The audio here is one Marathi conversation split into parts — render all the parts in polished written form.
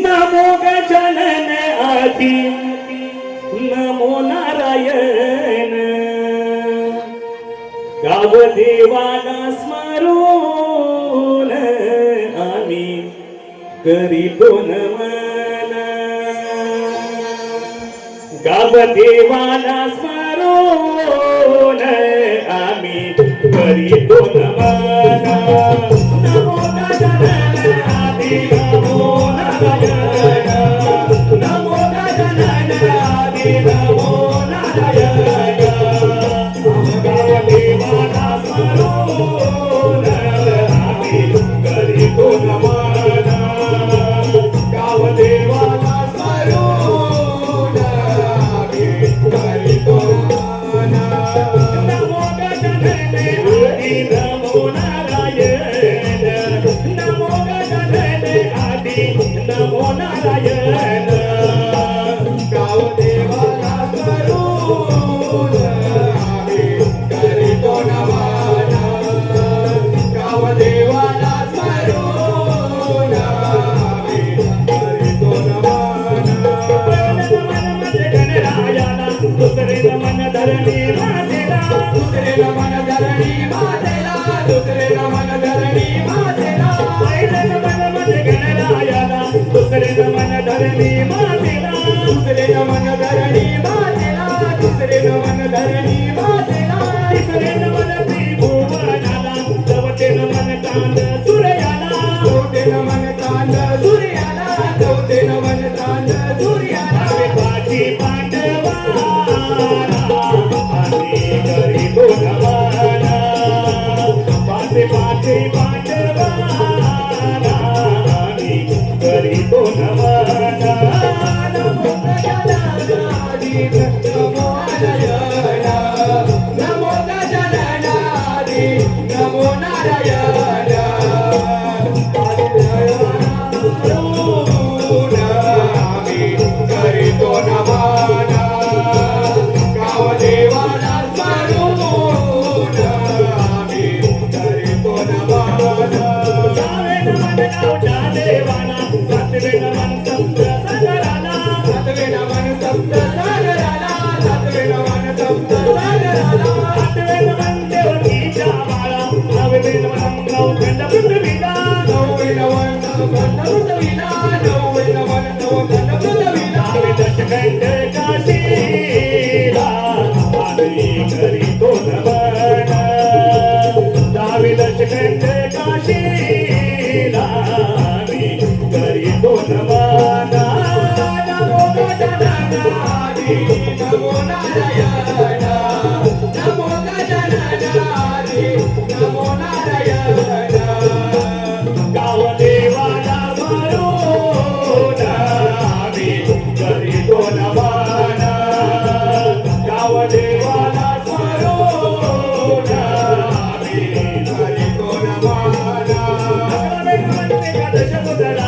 नमो गजानन आदि नमो नारायण गाव देवाला स्मरून आम्ही करीतो नमन गाव देवाला स्मरून आम्ही करीतो नमन नमो गजानन आदि नमो नारायण नमो गजानन आदि नमो नारायण गाव देवाला स्मरून आम्ही करीतो नमन गाव देवाला स्मरून आम्ही करीतो नमन नमो गजानन आदि नमो नारायण नमो गजानन आदि नमो नारायण गाव देवाला स्मरून आम्ही करीतो नमन गाव देवाला स्मरून आम्ही करीतो नमन गणरायाला दुसरे नमन धरणी मातेला दुसरे नमन धरणी मातेला दुसरे नमन धरणी मातेला पहिले नमन गणरायाला दुसरे नमन धरणी मातेला दुसरे नमन धरणी मातेला दुसरे नमन धरणी मातेला तिसरे नमन त्रिभुवनाला चौथे नमन चांद सूर्याला चौथे नमन चांद सूर्याला चौथे नमन चांद सूर्याला पाठी पांडवाला आम्ही करीतो नमन पाठी पाठी पांडवाला आम्ही करीतो नमन नमो गजानन आदि नमो नारायण नमो गजानन आदि नमो नारायण आम्ही करीतो नमन गाव देवाला स्मरून आम्ही करीतो नमन सावे नमन गावच्या देवाला सातवे नमन सप्त सागराला सातवे नमन सप्त सागराला सातवे नमन सप्त सागराला आठवे नमन देवकीच्या बाळा नववे नमन नवखंड पृथ्वीला नववे नमन नवखंड पृथ्वीला नववे नमन नवखंड पृथ्वीला दशखंड काशीला आम्ही करीतो नमन दहावे दशखंड काशीला आम्ही करीतो नमन नमो गजानन आदि नमो नारायण नमो गजानन आदि नमो नारायण गाव देवाला स्मरून आम्ही करीतो नमन गाव देवाला स्मरून आम्ही करीतो नमन एकादश मुद्राला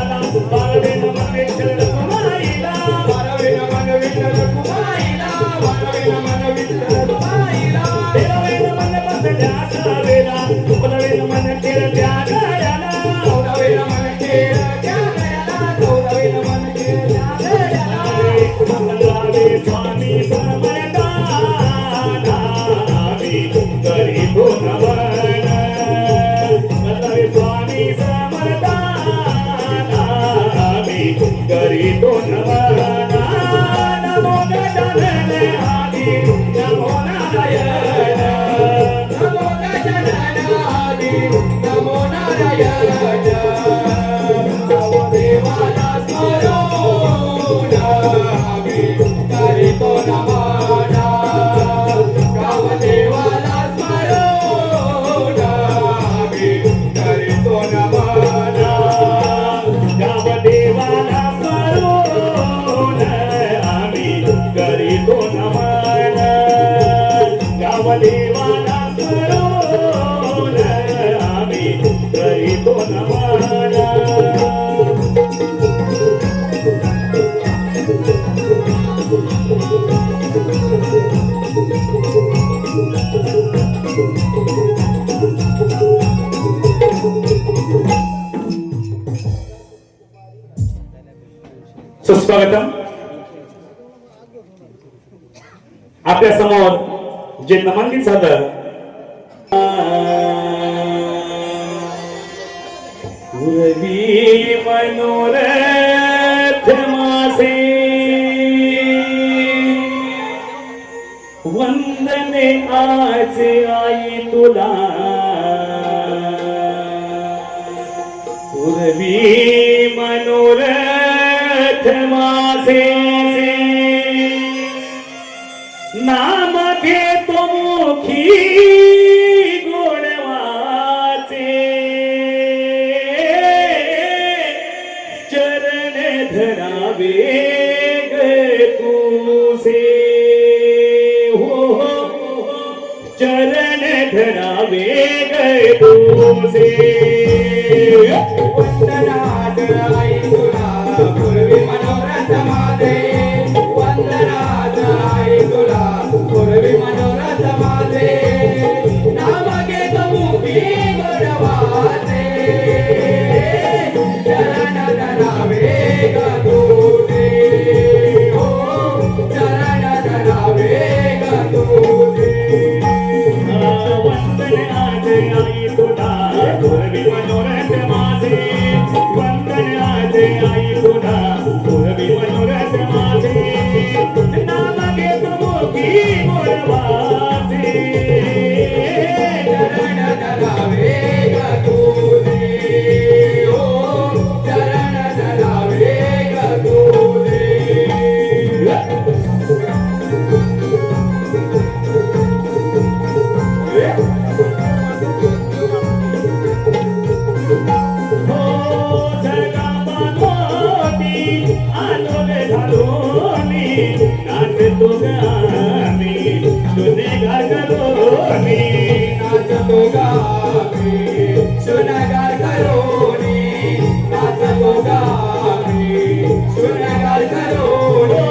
बारावे नमन विठ्ठल रखुमाईला बारावे नमन विठ्ठल रखुमाईला बारावे नमन विठ्ठल रखुमाईला तेरावे नमन बसल्या सावेला चौदावे नमन खेळत्या गळ्याला चौदावे नमन खेळत्या गळ्याला चौदावे नमन खेळत्या गळ्याला पंधरावे स्वामी समर्था आम्ही करीतो नमन पंधरावे स्वामी समर्था आम्ही करीतो नमन नमो गजानन आदि नमो नारायण नमो गजानन आदि नमो नारायण गाव देवाला स्मरून आम्ही करीतो नमन गाव देवाला स्मरून आम्ही करीतो नमन गाव देवाला स्मरून आम्ही करीतो नमन गाव देवाला स्मरून आम्ही करीतो नमन Thank you. सुस्वागतम. आपल्या समोर जे नामांकित झालं पूर्वी मनोरथ मासे वंदने आज आई तुला पूर्वी मनोरथ मासे नाम घेतो मुखी गोडवाचे चरण धरावे ग तुझे हो चरण धरावे ग तुझे वंदनाद आई तुला पूर्वी मनोरथ माझे वंदनाद आई तुला पूर्वी मनोरथ माझे नाम घेतो मुखी गोडवाचे चरण धरावे ग तुझे हो चरण धरावे ग तुझे वंदन आज आई तुला पूर्वी मनोरथ माझे वंदन आज आई तुला पूर्वी मनोरथ माझे नाम घेतो मुखी गोडवाचे चरण धरावे ग तुझे हो चरण धरावे ग तुझे हो जगा बांधोनी आलोल घालोनी नाचतो गामी गुन्हेगार करोनी नाचतो गावी सुनगार करोनी नाचतो गावी सुनगार करोनी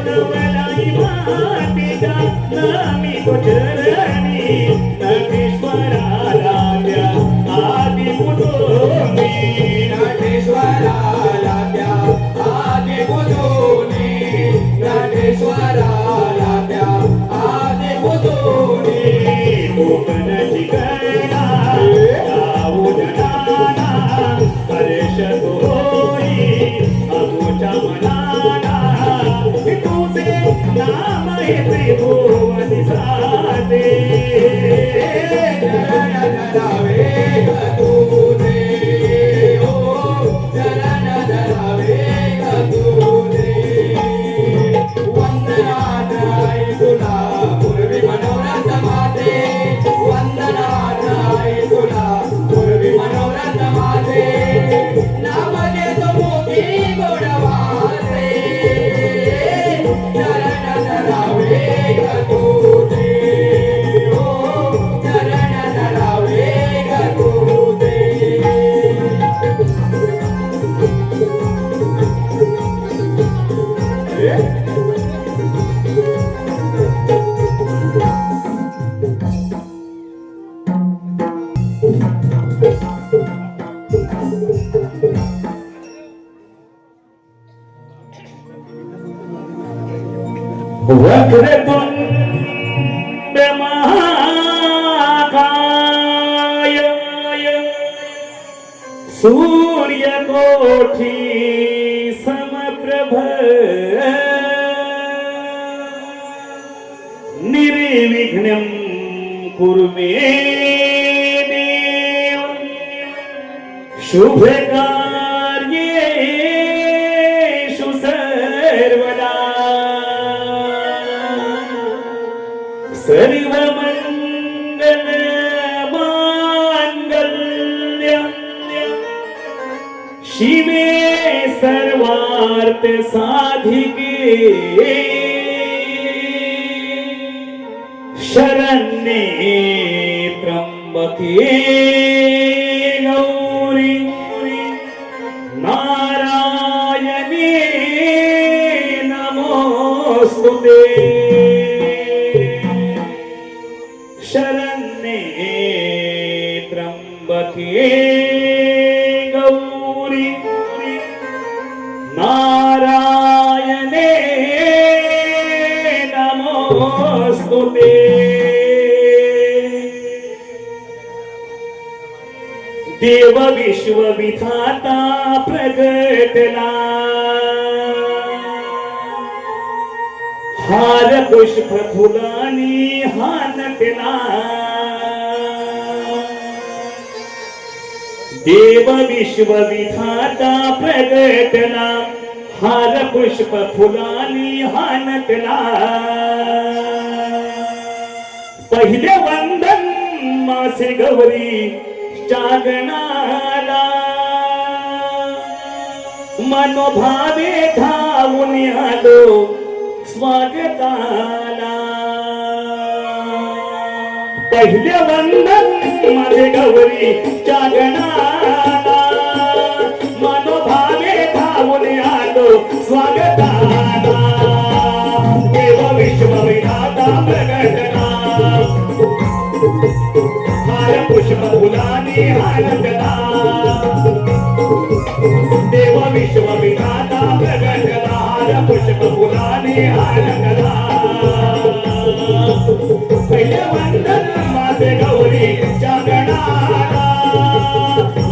नवलाई मातीच्या नामी कोचरणी नटेश्वराला त्या आदि पुटोनी नटेश्वराला त्या आदि बुधोनी नटेश्वराला त्या आदि बुधोनी कोकणची गळा जाऊन नाना हर्ष होई अमुच्या मनाला तुझे नाम येते भुवन साधे चरण धरावे ग तुझे हो चरण धरावे ग तुझे वंदनाद आई तुला पूर्वी मनोरथ माझे वंदनाद आई तुला पूर्वी मनोरथ माझे नाम घेतो मुखी गोडवाचे चरण धरावे ग तुझे हो चरण धरावे ग तुझे वक्रतुंड महाकाय सूर्यकोटि समप्रभ निर्विघ्नं कुरु मे देव शुभकार्येषु सर्वदा सर्वमंगल मांगल्य शिवे सर्वार्थ साधिके शरण्ये त्र्यंबके गौरी नारायणे नमोस्तुते शरण्ये त्र्यंबके गौरी नारायणे होते देव विश्व विधाता प्रगटला हार पुष्प फुलानी हानटला देव विश्व विधाता प्रगटला हार पुष्प फुलानी हानटला पहिले वंदन मासे गौरी चागणाला मनोभावे धावून आलो स्वागताला पहिले वंदन माझे गौरी चागणाला मनोभावे धावून आलो स्वागताला देव विश्व विधाता प्रगटला हार पुष्प फुलानी हानटला देव विश्व विधाता प्रगटला हार पुष्प फुलानी हानटला पहिले वंदन माझे गौरी चागणाला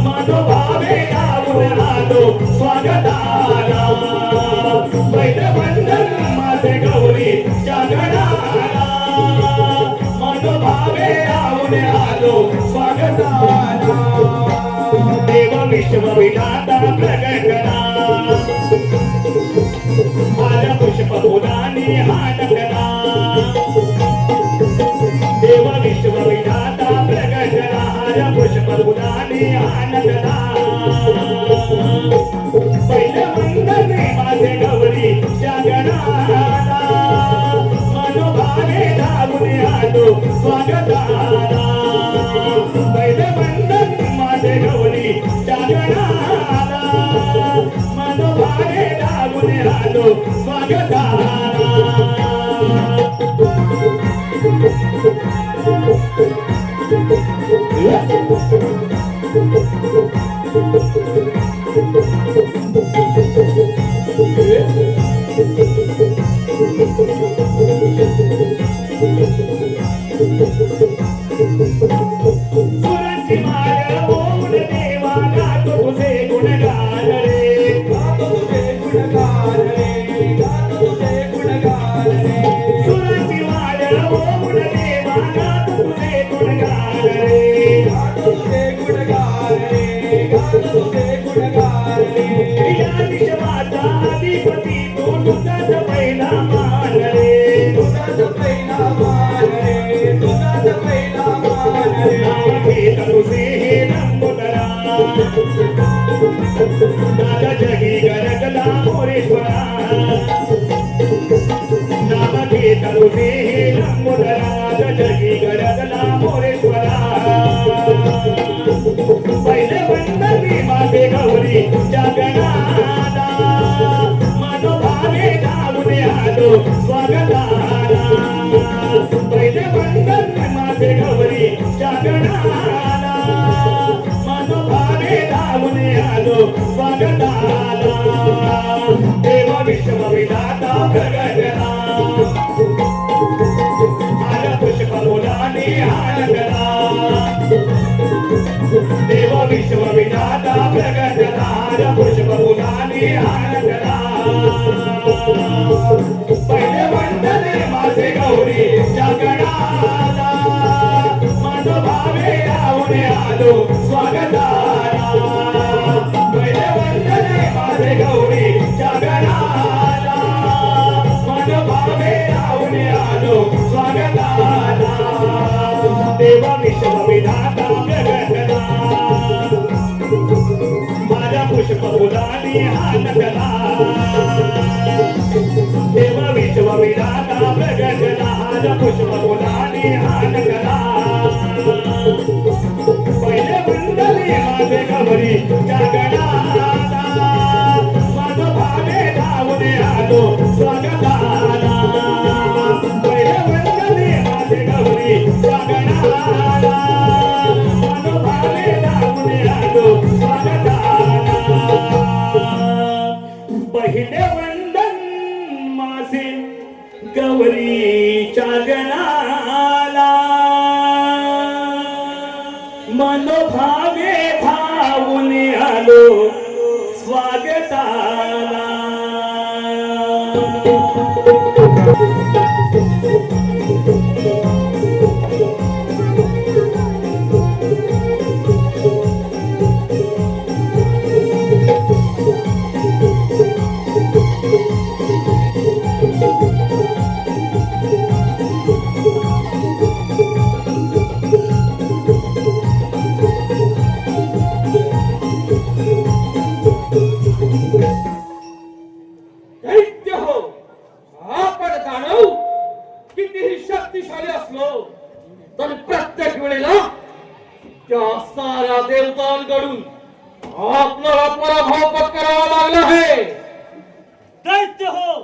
मनोभावे धावून आलो स्वागताला पहिले वंदन माझे गौरी चागणाला मनोभावे धावून आलो स्वागताला देव विश्व विधाता प्रगटला हार पुष्प फुलानी हानटला देव विश्व विधाता प्रगटला हार पुष्प फुलानी हानटला पहिले वंदन माझे गौरी चागणाला मनोभावे धावून आलो स्वागताला पहिले वंदन माझे गौरी चागणाला मनोभावे धावून आलो स्वागताला सुरांची माळ ओढ देवा गातो तुझे गुणगान रे गातो तुझे गुणगान रे गातो तुझे गुणगान रे सुरांची माळ ओढ देवा गातो तुझे गुणगान रे गातो तुझे गुणगान रे गातो तुझे गुणगान रे या विश्वाचा अधिपती तू तुझाच पहिला मान रे तुझाच पहिला मान रे तुझाच पहिला मान रे नाव घेत तुझे हे नंबोदरा दादा जगी गरजला मोरेश्वरा नाव घेत तुझे हे नंबोदरा दादा जगी गरजला मोरेश्वरा पहिले वंदनी माझे गौरी चागणाला मनोभावे धावून आलो स्वागताला पहिले वंदन माझे गौरी चागणाला मनोभावे धावून आलो स्वागताला देव विश्व विधाता प्रगटला हार पुष्प फुलानी हानटला देव विश्व विधाता प्रगटला हार पुष्प फुलानी हानटला पहिले वंदने माझे गौरी चागणाला मनोभावे धावून आलो स्वागताला पहिले वंदने माझे गौरी चागणाला मनोभावे धावून आलो स्वागताला देव विश्व विधाता प्रगटला माझ्या पुष्प फुलानी हानटला देव विश्व विधाता प्रगटला हार पुष्प फुलानी हानटला पहिले वंदनी माझे गौरी चागणाला मनोभावे धावून आलो स्वागताला पहिले वंदनी माझे गौरी चागणाला मनोभावे धावून आलो स्वागताला पहिले वंदन माझे गौरी चागणाला आलो स्वागताला. दैत्य हो, आपण दानव कितीही शक्तिशाली असलो तरी प्रत्येक वेळेला त्या साऱ्या देवतांकडून आपल्याला पराभव पत्करावा लागला आहे. दैत्य हो,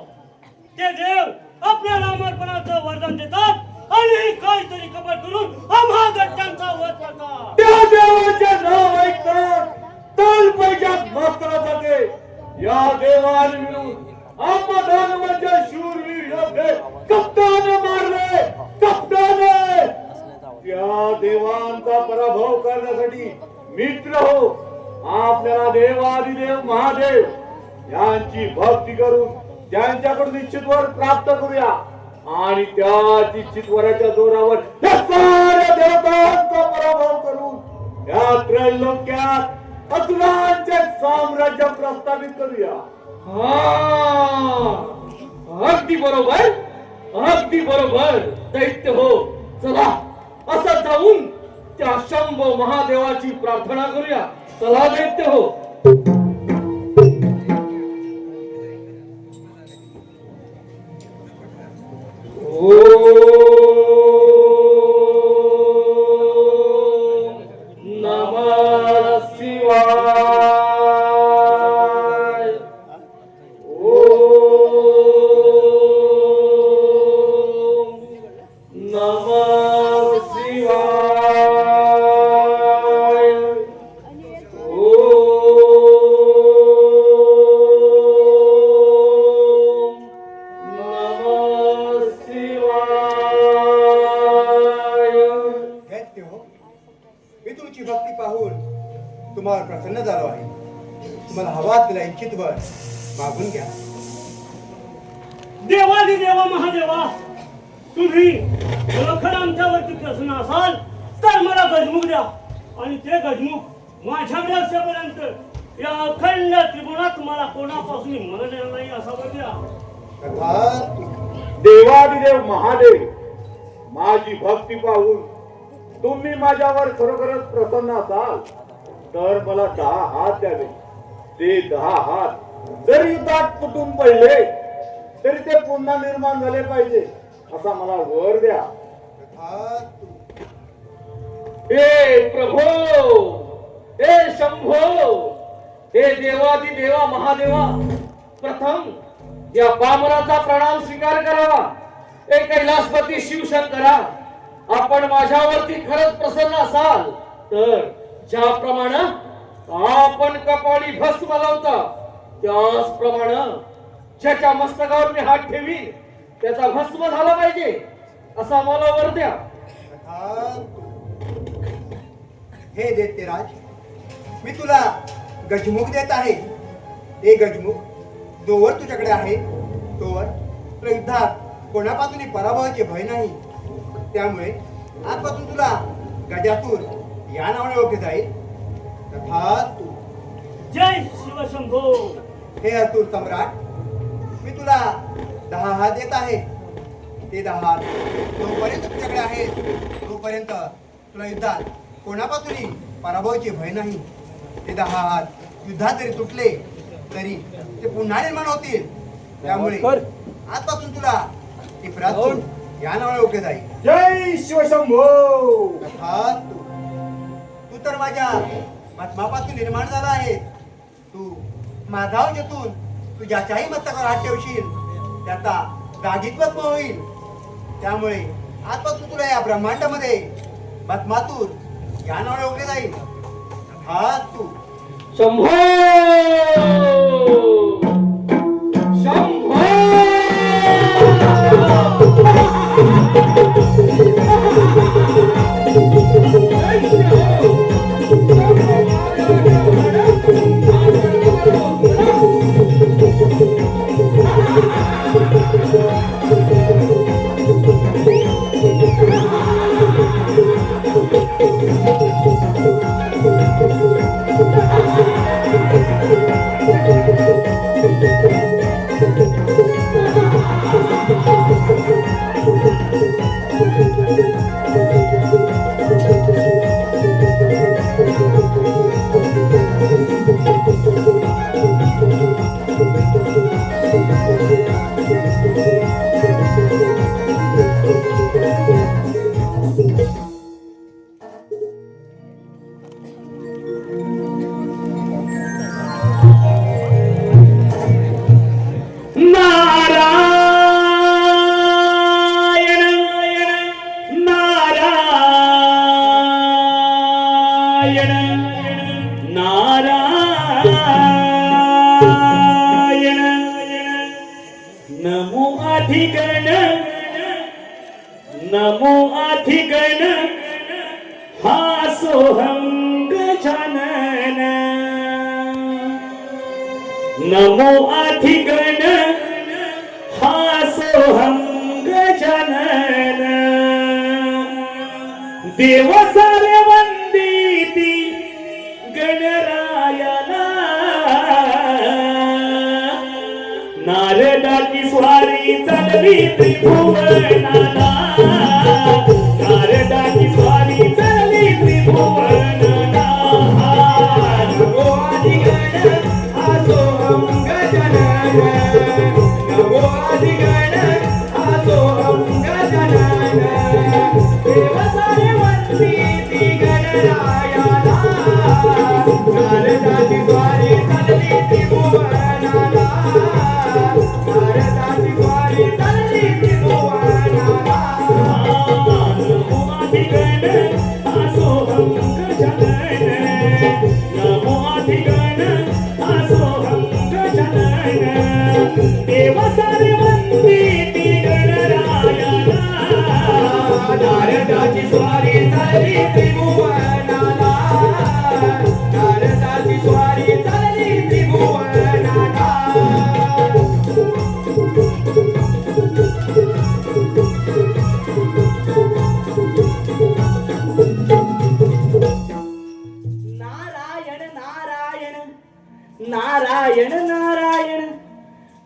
ते देव आपल्याला अमरपणाचं वरदान देतात आणि काहीतरी कपट करून आम्हा दैत्यांचा वध करतात. त्या देवाचे नाव ऐकतात तर पैशात मास्तर जाते. या देवाने मिळून आम्हा दानवांच्या शूरवीर योद्धे कप्ताने मारले. कप्ताने त्या देवांचा पराभव करण्यासाठी मित्र हो आपल्याला देवादिदेव महादेव यांची भक्ती करून त्यांच्याकडून इच्छित वर प्राप्त करूया आणि त्या इच्छित वराच्या जोरावर या साऱ्या देवतांचा पराभव करून या त्रैलोक्यात असुरांचे साम्राज्य प्रस्थापित करूया. अगदी बरोबर, अगदी बरोबर. दैत्य हो, चला असं जाऊन त्या शंभो महादेवाची प्रार्थना करूया. चला दैत्य हो. ओम नमः शिवाय. ओम नमः शिवाय. ओम नमः शिवाय. दैत्य हो, मी तुमची भक्ती पाहून तुम्हावर प्रसन्न झालो आहे. तुम्हाला हवा असलेला इच्छित वर मागून घ्या. देवादिदेवा महादेवा, तुम्ही खरोखर आमच्यावरती प्रसन्न असाल तर मला गजमुख द्या आणि ते गजमुख माझ्याकडे असेपर्यंत या अखंड त्रिगुणात मला कोणापासून मरण नाही असावं द्या. अर्थात देवादिदेव महादेव माझी भक्ती पाहून तुम्ही माझ्यावर खरोखरच प्रसन्न असाल तर मला 10 हात द्यावे. ते 10 हात जरी युद्धात तुटून पडले तरी ते पुन्हा निर्माण झाले पाहिजे असा मला वर द्या. अर्थात हे प्रभो, हे शंभो, हे देवादिदेवा महादेवा, प्रथम या बामनाचा प्रणाम स्वीकार करावा. हे कैलासपती शिवशंकरा, आपण माझ्यावरती खरंच प्रसन्न असाल तर ज्याप्रमाणे आपण कपाळी भस्म लावता त्याचप्रमाणे ज्याच्या मस्तकावर मी हात ठेवीन त्याचा भस्म झाला पाहिजे असा मला वर द्या. अर्थात हे दैत्यराज, मी तुला गजमुख देत आहे. हे गजमुख जोवर तुझ्याकडे आहे तोवर तुला युद्धात कोणापासूनही पराभवाचे भय नाही. त्यामुळे आजपासून तुला गजासूर या नावाने ओळखले जाईल. अर्थात तू जय शिवशंभो. हे असुर सम्राट, मी तुला 10 हात देत आहे. ते 10 हात जोपर्यंत तुझ्याकडे आहे तोपर्यंत तुला युद्धात कोणापासूनही पराभवाचे भय नाही. ते 10 हात युद्धात जरी तुटले तरी ते पुन्हा निर्माण होतील. त्यामुळे आजपासून तुला टिपरासूर या नावाने ओळखले जाईल. जय शिवशंभो. अर्थात तू तर माझ्या भस्मापासून निर्माण झाला आहे. तू माझा जेतून तू ज्याच्याही मस्तकावर हात ठेवशील त्याचा जागीच भस्म होईल. त्यामुळे आजपासून तुला या ब्रह्मांडामध्ये भस्मातूर या नावाने ओळखले जाईल. अर्थात तू शंभो, शंभो. जय शिवशंभो. नमो अधिगण नमो अधिगण हा सोहं गजानन नमो अधिगण हा सोहं गजानन देव सारे वंदिती गणरायाला नारदाची स्वारी चालली त्रिभुवनाला नारदाची स्वारी चालली त्रिभुवनाला नमो अधिगण हा सोहं गजानन नमो अधिगण हा सोहं गजानन देव सारे वंदिती गणरायाला नारदाची स्वारी चालली त्रिभुवनाला नारदाची स्वारी चालली त्रिभुवनाला नमो अधिगण हा सोहं गजानन नमो अधिगण हा सोहं गजानन देव सारे वंदिती गणरायाला नारदाची स्वारी चालली त्रिभुवनाला नारदाची स्वारी चालली त्रिभुवनाला नारायण नारायण नारायण नारायण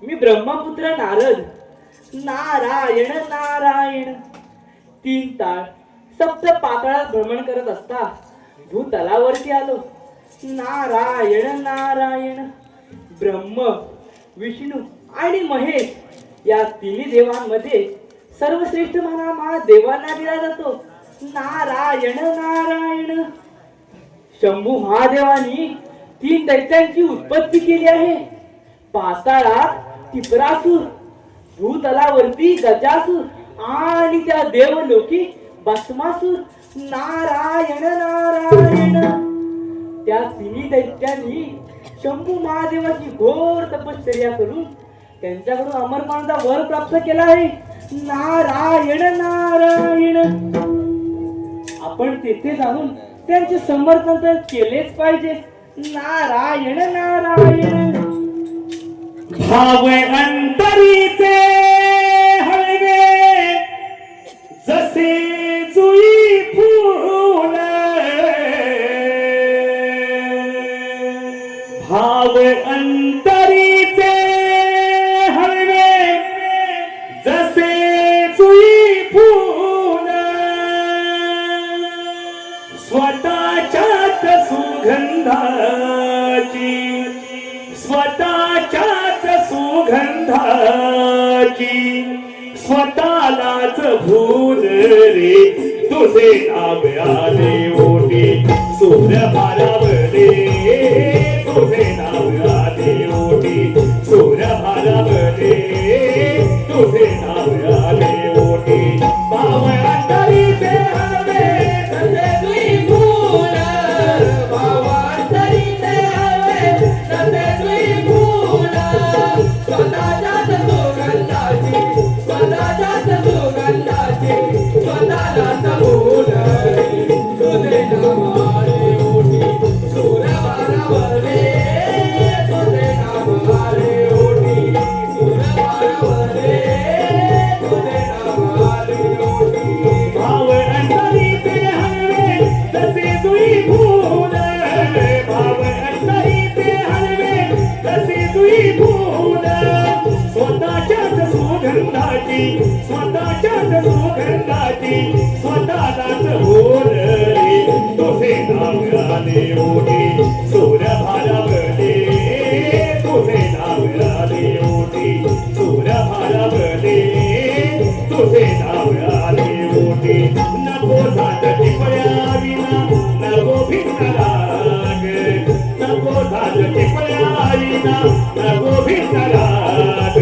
मी ब्रह्मपुत्र नारद नारायण नारायण 3 ताळ सप्त पाताळात भ्रमण करत असता भूतलावरती आलो नारायण नारायण ब्रह्म विष्णू आणि महेश या तिन्ही देवांमध्ये सर्वश्रेष्ठ म्हणा देवांना दिला जातो नारायण नारायण शंभू महादेवानी 3 दैत्यांची उत्पत्ती केली आहे पाताळात तिपरासूर भूतलावरती गजासूर आणि त्या देवलोकी भस्मासूर नारायण नारायण त्या तिन्ही दैत्यांनी शंभू महादेवाची घोर तपश्चर्या करून त्यांच्याकडून अमरपणाचा वर प्राप्त केला आहे नारायण नारायण आपण तेथे जाऊन त्यांचे समर्थन तर केलेच पाहिजे नारायण नारायण भाव अंतरीचे हळवे जसे जुई फूल भाव अंतरीचे हळवे जसे जुई फूल स्वतःच्याच सुगंधाची स्वतःच्याच सुगंधाची स्वतःलाच भूल रे तुझे नाव आले ओटी सूर्य भारावले तुझे नाव आले ओटी सूर्य भारावले तुझे नाव आले ओटी भावंतरीचे हवे तसे तुई फूल भावांतरीचे हवे तसे तुई फूल स्वतःच्याच सुगंधाची स्वतःच्याच सुगंधाची स्वतःलाच भूल तुझे नाव आले ओटी सूर्य भारावले तुझे नाव आले ओटी सूर्य भारावले तुझे नाव आले ओटी भाव अंतरीचे हलवे तसे जुई फूल भाव अंतरीचे हलवे तसे जुई फूल स्वतःच्याच सुगंधाची स्वतःच्याच सुगंधाची स्वतःलाच भूल रे तुझे नाव आले ओटी सूर्य भारावले तुझे नाव आले ओटी सूर्य भारावले तुझे नाव आले ओटी नको झाट टिपळ्या विना नको भिन्न राग नको झाट टिपळ्या विना नको भिन्न राग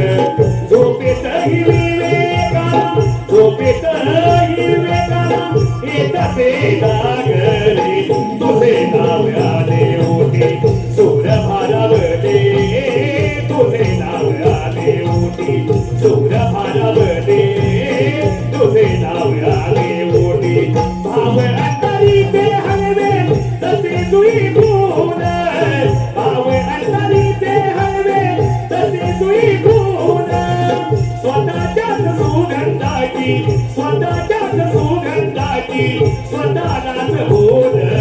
झोपेतही विवेकाना झोपेतही विवेकाना येत असे जागले तुझे नाव आले ओटी सूर्य सूर भारावले तुझे नाव आले ओटी सूर भारावले तुझे नाव आले ओटी भाव अंतरीचे हलवे तसे जुई गुण भाव अंतरीचे हलवे तसे जुई गुण स्वतःच्याच सुगंधाची स्वतःच्याच सुगंधाची स्वतःलाच बोलले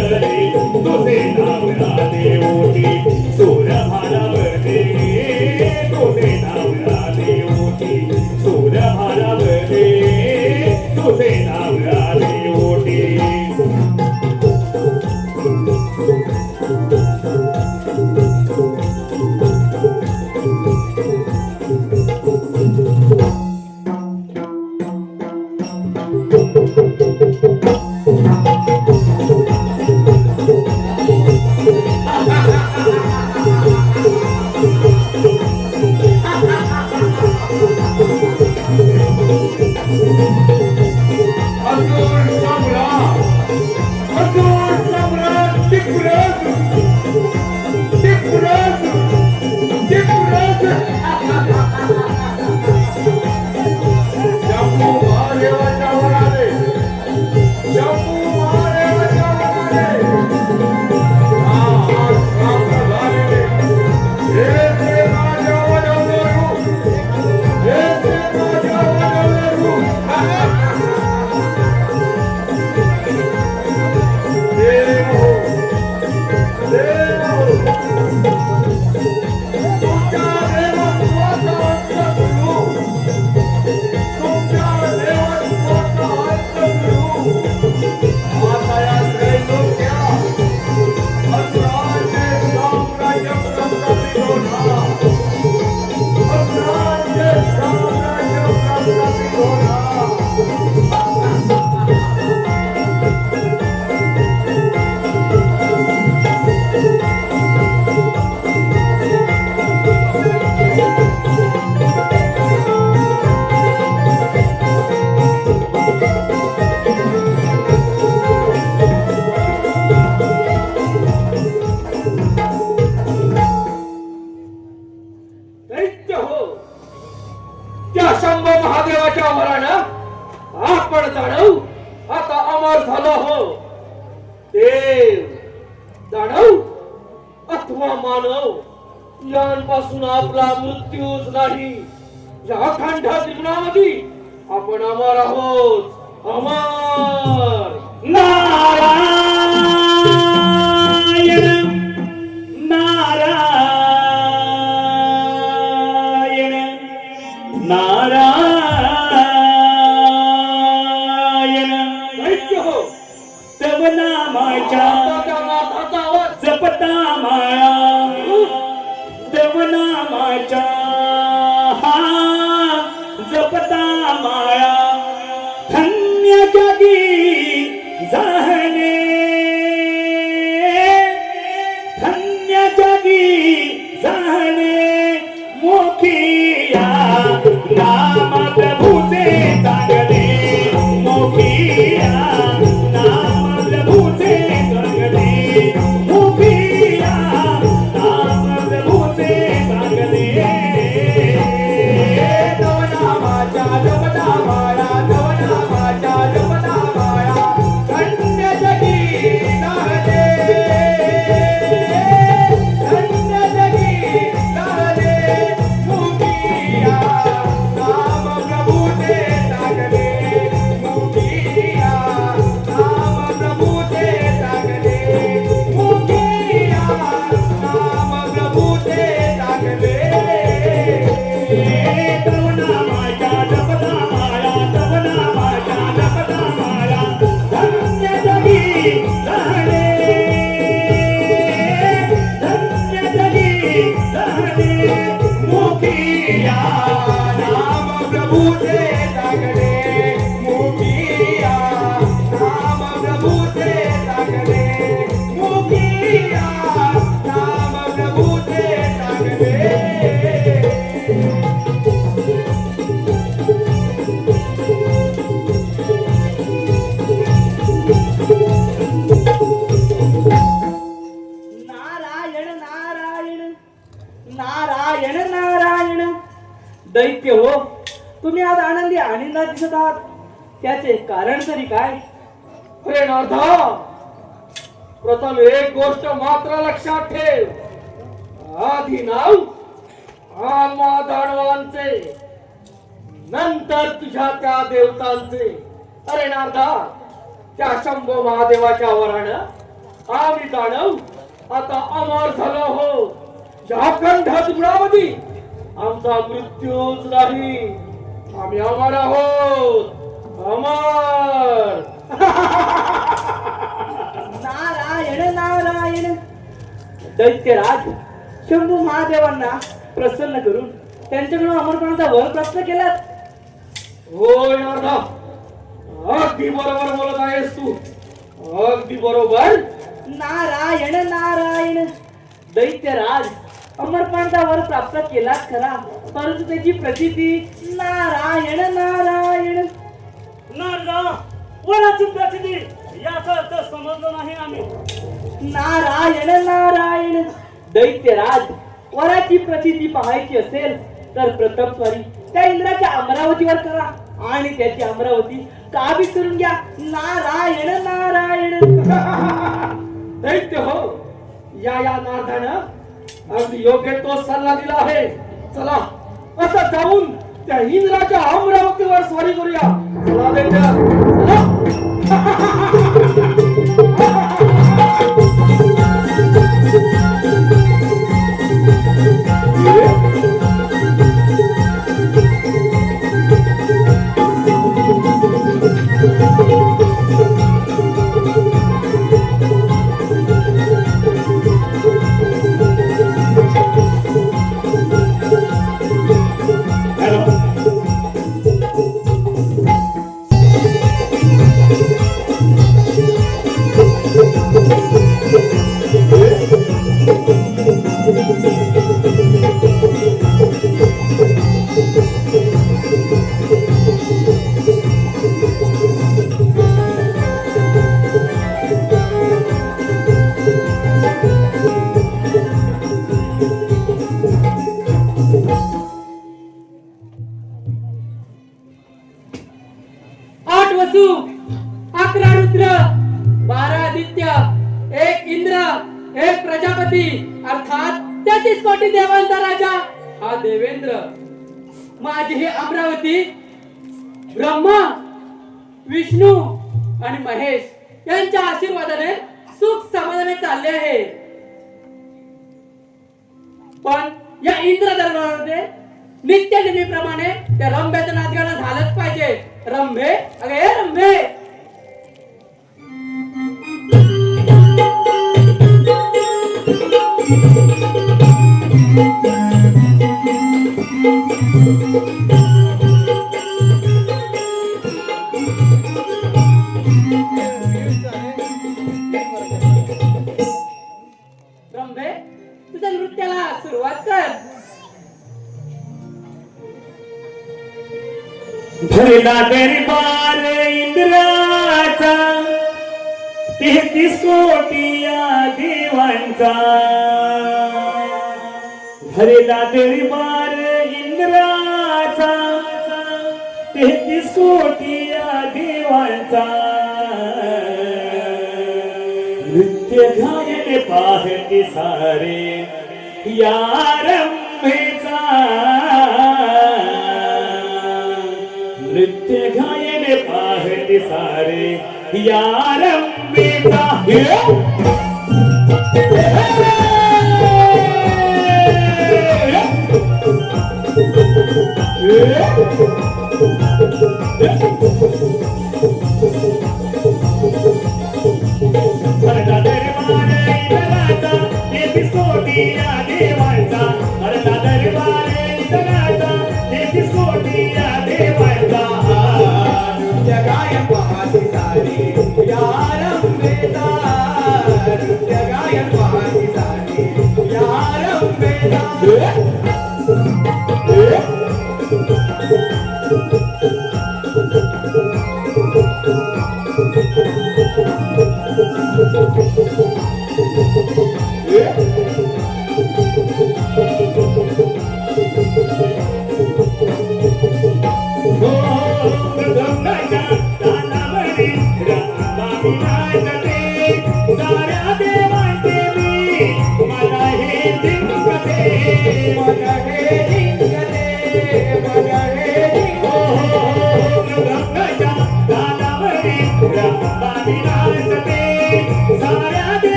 तुझे नाव आले ओटी सूर भारावले तुझे नाव आले ओटी सूर भारावले तुझे नाव आले ओटी दैत्य हो त्या शंभ महादेवाच्या वरानं आपण दानव आता अमर झालो हो देव दानव अथवा मानव यांपासून आपला मृत्यूच नाही या अखंड त्रिगुणामध्ये आपण अमर आहोत अमर नारायण नारायण नारायण दैत्य हो तव नामाच्या त्या नाथाचा आवाज जपता माया तव नामाच्या जपता माया धन्य जगी जाहने नारायण नारायण. दैत्य हो, तुम्ही आज आनंदी आनंदात दिसत आहात, त्याचे कारण तरी काय? अरे नाथा, प्रथम एक गोष्ट मात्र लक्षात ठेव. आधी नाव आम्हा दानवांचे, नंतर तुझ्या त्या देवतांचे. अरे नाथा, त्या शंभो महादेवाच्या वरानं आम्ही दानव आता अमर झालो हो. या कंठात गुणामध्ये आमचा मृत्यूच नाही. आम्ही अमर आहोत, अमर. नारायण नारायण. दैत्यराज, शंभू महादेवांना प्रसन्न करून त्यांच्याकडून अमरपणाचा वर प्राप्त केलात. होय नारदा, अगदी बरोबर बोलत आहेस तू, अगदी बरोबर. नारायण नारायण. दैत्यराज, अमरपणाचा वर प्राप्त केलात खरा, परंतु त्याची प्रचिती नारायण नारायण. नारदा, वराची प्रचिती याचा अर्थ समजलो नाही आम्ही. नारायण नारायण. दैत्यराज, वराची प्रचिती पाहायची असेल तर प्रथम स्वारी त्या इंद्राच्या अमरावतीवर करा आणि त्याची अमरावती काबीज करून घ्या. नारायण नारायण. दैत्य हो, या नारदानं अगदी योग्य तो सल्ला दिला आहे. चला आता जाऊन त्या इंद्राच्या अमरावतीवर स्वारी करूया. चला दैत्य, चला. वसु, 11 रुद्र, 12 आदित्य, 1 इंद्र, 1 प्रजापती, अर्थात 33 कोटी देवांचा राजा हा देवेंद्र. माझी ही अमरावती ब्रह्मा, विष्णू आणि महेश यांच्या आशीर्वादाने सुख समाधाने चालले आहे. पण या इंद्र दरबारामध्ये नित्य नेहमीप्रमाणे त्या रंभेचं नाचगाणं झालंच पाहिजे. रंभे, अगे रंभे. रंभे, तुझ्या नृत्याला सुरुवात कर. भरला दरबार इंद्राचा 33 कोटी या देवांचा. भरला दरबार इंद्राचा 33 कोटी या देवांचा. नृत्य गायन पाहते सारे या रंभेचा. नृत्य गायन पाहते सारे या रंभेचा. भरला दरबार इंद्राचा 33 कोटी या देवांचा. भरला दरबार इंद्राचा 33 कोटी या देवांचा. नृत्य गायन पाहते सारे या रंभेचा. नृत्य गायन पाहते सारे या रंभेचा.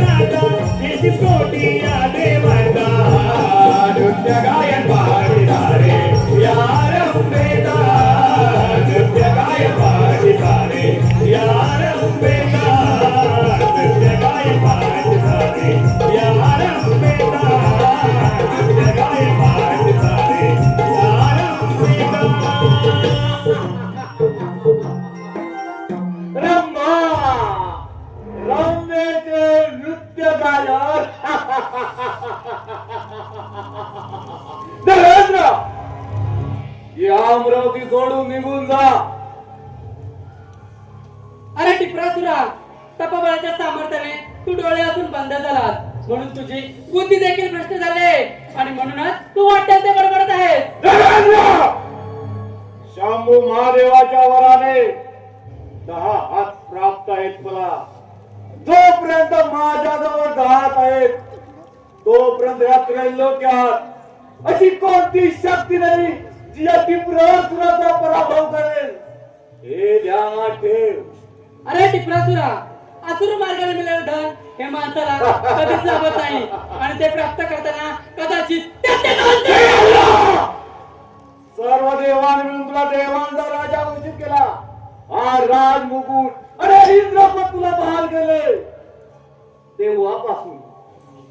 राजा देशी कोटी या देवाचा नृत्य गायन पाडिणारे या रंभेचा नृत्य गायन पाडिणारे या रंभेचा नृत्य गायन पाडिणारे या रंभेचा नृत्य गायन पाडिणारे या रंभेचा रंभा रंभेचे नृत्य गायक देवेंद्र या अमरावती सोडून निघून जा. अरे टिपरासुरा, तपबळाच्या सामर्थ्याने तू डोळे असून बंद झालास म्हणून तुझी बुद्धी देखील भ्रष्ट झाले आणि म्हणूनच तू वाटेल ते बडबडत आहेस. देवेंद्र शंभू महादेवाच्या वराने 10 हात प्राप्त आहेत मला. जोपर्यंत माझ्याजवळ 10 हात आहेत तोपर्यंत या त्रैलोक्यात अशी कोणती शक्ती नाही जी या टिपरासुराचा पराभव करेल. हे ध्यानात ठेव. अरे टिपरासुरा, असुर मार्गाने मिळालेलं धन हे माणसाला कधीच लाभत नाही आणि ते प्राप्त करताना कदाचित त्याचे नाश होईल. सर्व देवाने मिळून तुला देवांचा राजा घोषित केला. हा राज मुकुट अरे इंद्र पण तुला बहाल केले.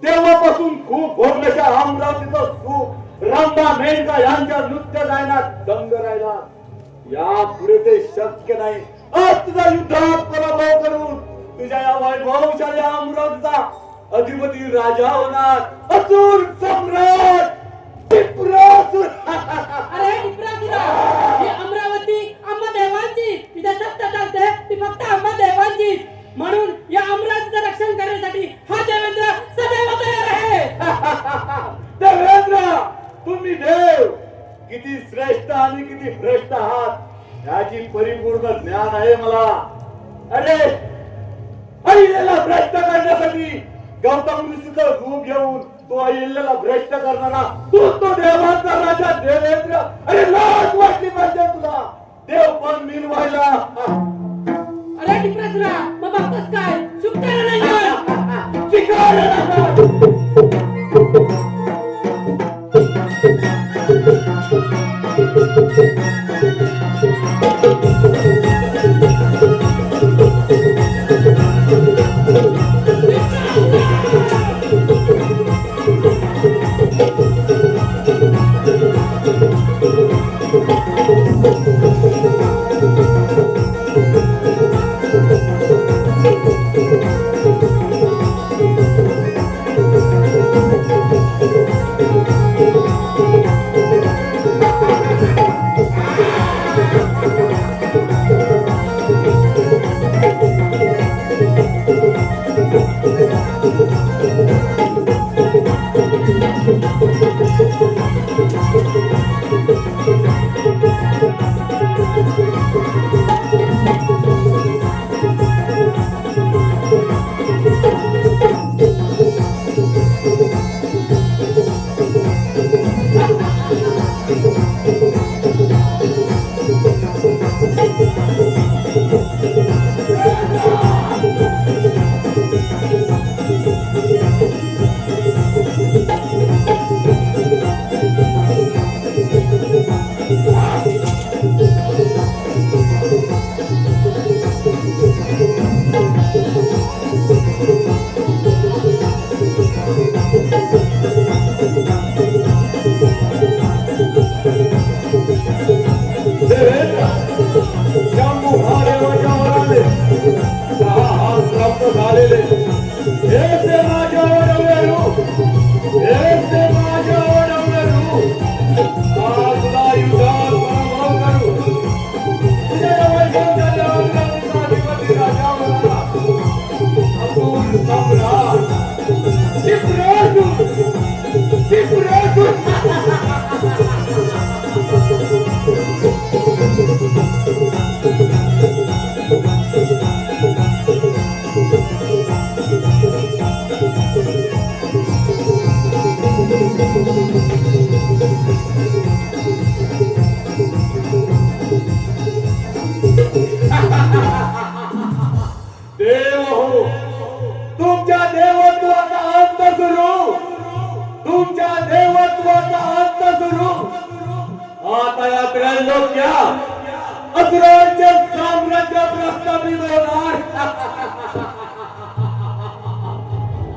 तेव्हापासून खूप भोगल्याच्या अमरावतीचं सुख रंभा मेनका यांच्या नृत्य गायनात दंग राहिला. या पुढे ते शक्य नाही. आज तुझा युद्धात पराभव करून तुझ्या या वैभवशाली अमरावतीचा अधिपती राजा होणार असुर सम्राट टिपरासुर. अरे टिपरासुरा, ही अमरावती अंबादेवांची, तिथे सत्ता चालते ती फक्त अंबादेवांची. म्हणून या अमरावतीचं रक्षण करण्यासाठी हा देवेंद्र सदैव तयार आहे. देवेंद्र तुम्ही देव किती श्रेष्ठ आणि किती भ्रष्ट आहात याची परिपूर्ण ज्ञान आहे मला. अरे अहिल्याला भ्रष्ट करण्यासाठी गौतम ऋषीचं रूप घेऊन तो अहिल्याला भ्रष्ट करणारा तो देवांचा राजा देवेंद्र. अरे लाज वाटली पाहिजे तुला. देव पण मिळवायला. अरे टिपरासुरा, मग बघतोस काय चुकताना नाही का? शंभू महादेवाच्या वराने 10 हात प्राप्त झालेले. हे से माझ्या वडवलेरू, हे से माझ्या वडवलेरू. तुला युद्धात पराभव करू. तुझ्या वैभवशाली अमरावतीचा अधिपती राजा होणार असुर सम्राट टिपरासुर. देव हो, तुमच्या देव देवत्वाचा अंत सुरू, तुमच्या देवत्वाचा अंत सुरू. आता या त्रैलोक्या असुरांचे साम्राज्य प्रस्थापित होणार.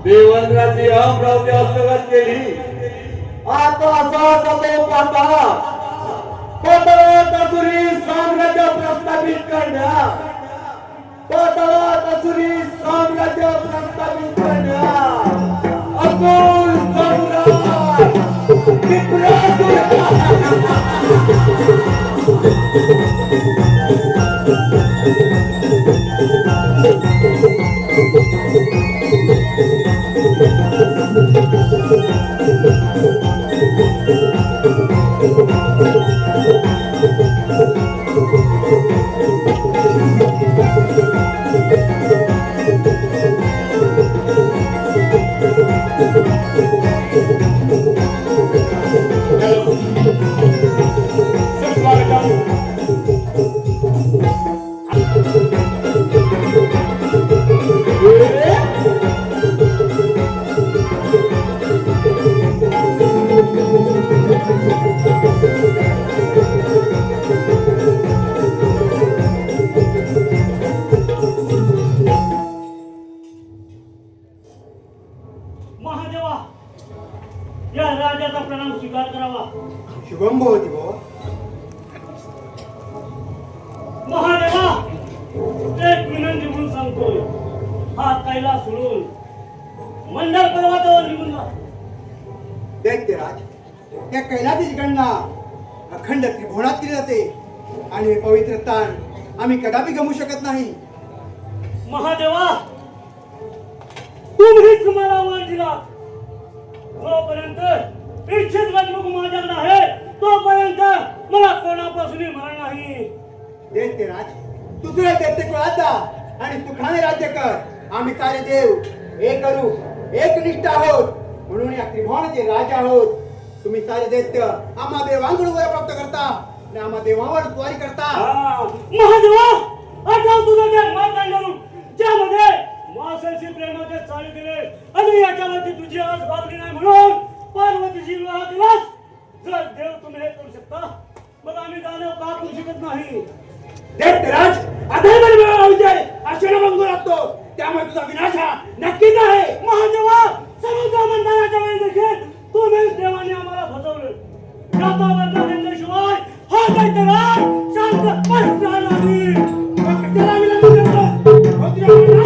देवेंद्राची अमरावती हस्तगत केली. आता असा तो पाता पाताळात असुरी साम्राज्य प्रस्थापित करण्या, पाताळात असुरी साम्राज्य प्रस्थापित करण्या. असुर सम्राट विप्रासुर. महादेवा, या राजाचा प्रणाम स्वीकार करावा. शुभम भवती भो. महादेवा, एक विनंती म्हणून सांगतोय. हा कैलास सोडून मंडल पर्वतावर निघून जा. दैत्यराज, त्या कैलासाची गणना अखंड त्रिभुवनात केली जाते आणि हे पवित्र स्थान आम्ही कदापि गमू शकत नाही. महादेवा, तुम्हीच मला वर दिला. जोपर्यंत इच्छित गजमुख माझ्याकडे आहे तोपर्यंत मला कोणापासूनही मरण नाही. दैत्यराज, तू तुझ्या दैत्य कुळात जा आणि सुखाने राज्य कर. आम्ही सारे देव एक करू, एक निष्ठ आहोत म्हणून या त्रिभुवनाचे राजा आहोत. तुम्ही सारे दैत्य आम्हा देवांकडून वर प्राप्त करता आणि आम्हा देवावर स्वारी करता. महादेवा, आठव तुझं त्या मार्गांवरून ज्यामध्ये मासाशी प्रेमाचे चाली दिले आणि याच्यावरती तुझी आज भागली नाही म्हणून पार्वतीशी विवाह केलास. जर देव तुम्ही हे करू शकता, मग आम्ही दानव का करू शकत नाही? दैत्यराज, अधर्म आश्रमभंग लागतो, त्यामुळे तुझा विनाश हा नक्कीच आहे. महादेवा, समुद्र मंथनाच्या वेळी देखील तुम्ही देवाने आम्हाला फसवलं. याचा बदला घेतल्याशिवाय हा दैत्यराज शांत बसणार नाही. मग त्याला विलंब करतो. महादेवा,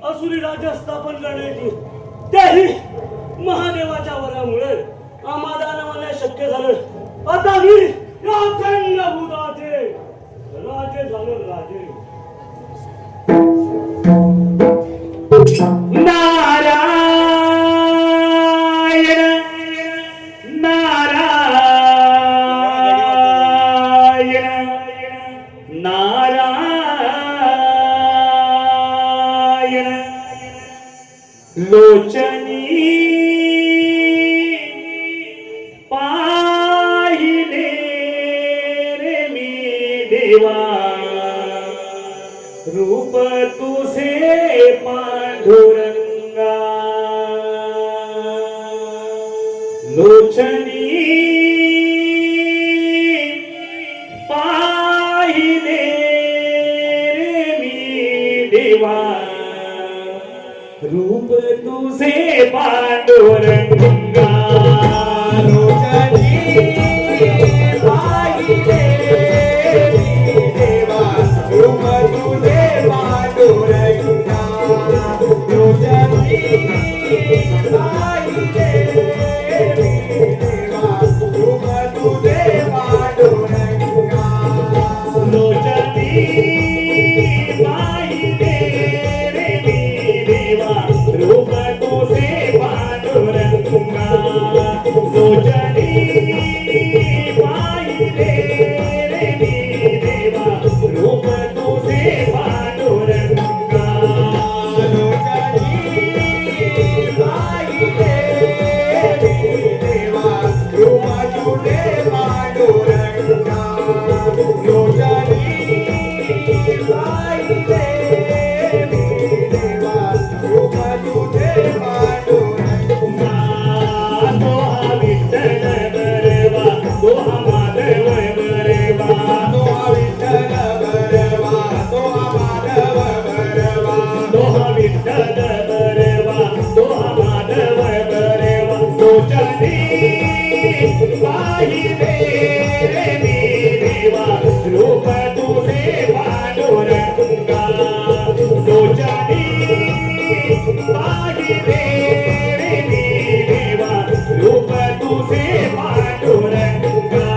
असुरी राज्य स्थापन करण्याची त्याही महादेवाच्या वरामुळे आम्हा दानवांना शक्य झालं. आता मी अखंड भूताचे राजे झालो राजे. नारायण नारायण नारायण लोचनी पाहिले रे मी देवा रूप तुझे पांडुरंगा लोचनी पाहिले रे मी देवा रूप तुझे पांडुरंगा लोचनी पाहिले देवा रूप तुझे पांडुरंगा लोचनी पाहिले देवा रूप तुझे पांडुरंगा लोचनी पाहिले रे मी देवा रूप तुझे पांडुरंगा लोचनी पाहिले रे मी देवा रूप तुझे पांडुरंगा लोचनी पाहिले रे देवा रूप तुझे पांडुरंगा लोचनी पाहिले रे देवा रूप तुझे पांडुरंगा तो हा विठ्ठल बरवा तो हा माधव बरवा तो हा विठ्ठल बरवा तो हा माधव बरवा तो हा विठ्ठल बरवा तो हा माधव बरवा लोचनी पाहिले रे मी देवा रूप तुझे पांडुरंगा लोचनी पाहिले रे मी देवा रूप तुझे पांडुरंगा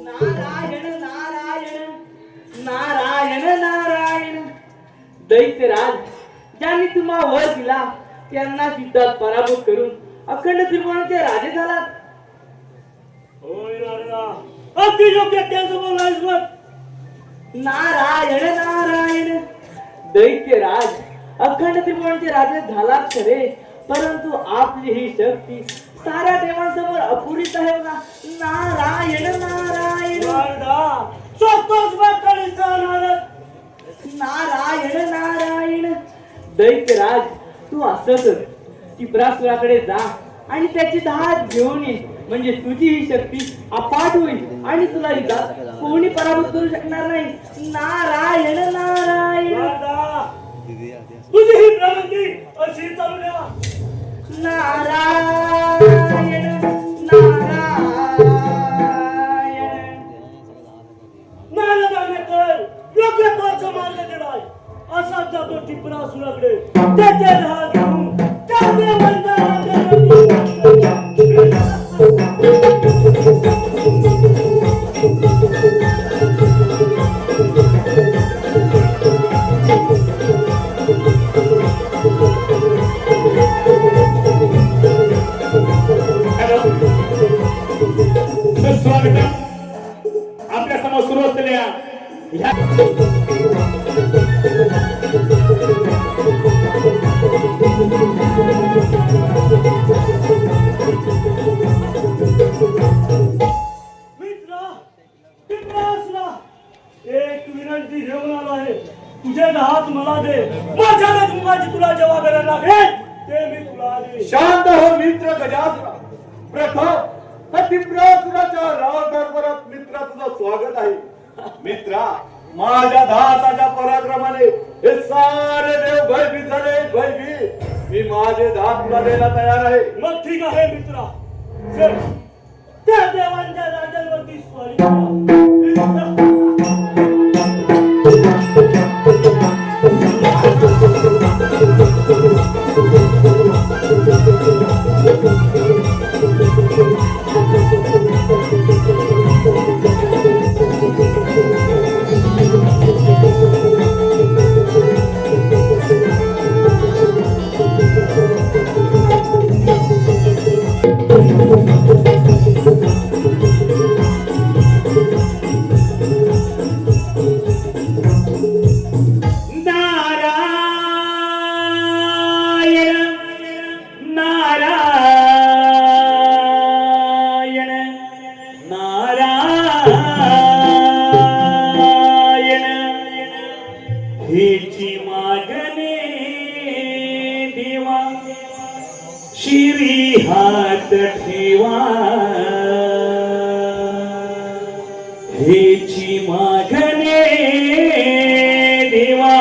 नारायण नारायण नारायण नारायण दैत्यराज ज्यांनी तुम्हा वर दिला त्यांना युद्धात पराभूत करून अखंड त्रिभुवनाचे राजे झालात. होय नारदा, अगदी योग्य त्याचं बोलायच बघ. नारायण नारायण दैत्यराज अखंड त्रिभुवनाचे राजे झालात खरे, परंतु आपली ही शक्ती साऱ्या देवांसमोर अपुरीच आहे ना. नारायण नारायण नारदा, स्वतःच बाकाळीचा नारद. नारायण नारायण दैत्यराज तू असं कर, टिपरासुराकडे जा आणि त्याची दहा घेऊन ये, म्हणजे तुझी ही शक्ती अफाट होईल आणि तुला युद्धात कोणी पराभूत करू शकणार नाही. नारायण नारायण नारदा, तुझी ही प्रगती अशी चालू द्या. नारायण नारायण नारदाने तर योग्य तोच मार्ग दिलाय. असा जातो टिपरासुराकडे, त्याचे दहा घेऊन त्या देवांचा स्वागत आपल्या समोर सुरू असलेल्या ह्या एक विनंती घेऊन आलो आहे. तुझे हात मला दे, माझ्या राजमुखाची तुला जेव्हा गरज लागेल ते मी तुला दे. शांत हो मित्र गजासुरा. प्रथम टिपरासुराच्या राज दरबारात मित्रा तुझं स्वागत आहे. मित्रा, माझ्या धाताच्या पराक्रमाने हे सारे देव भयभीत झाले, भयभीत. मी माझे 10 तुला द्यायला तयार आहे. मग ठीक आहे मित्रा, चल त्या देवांच्या राजांवरती स्वारी करा. हेची मागणे देवा शिरी हात ठेवा, हेची मागणे देवा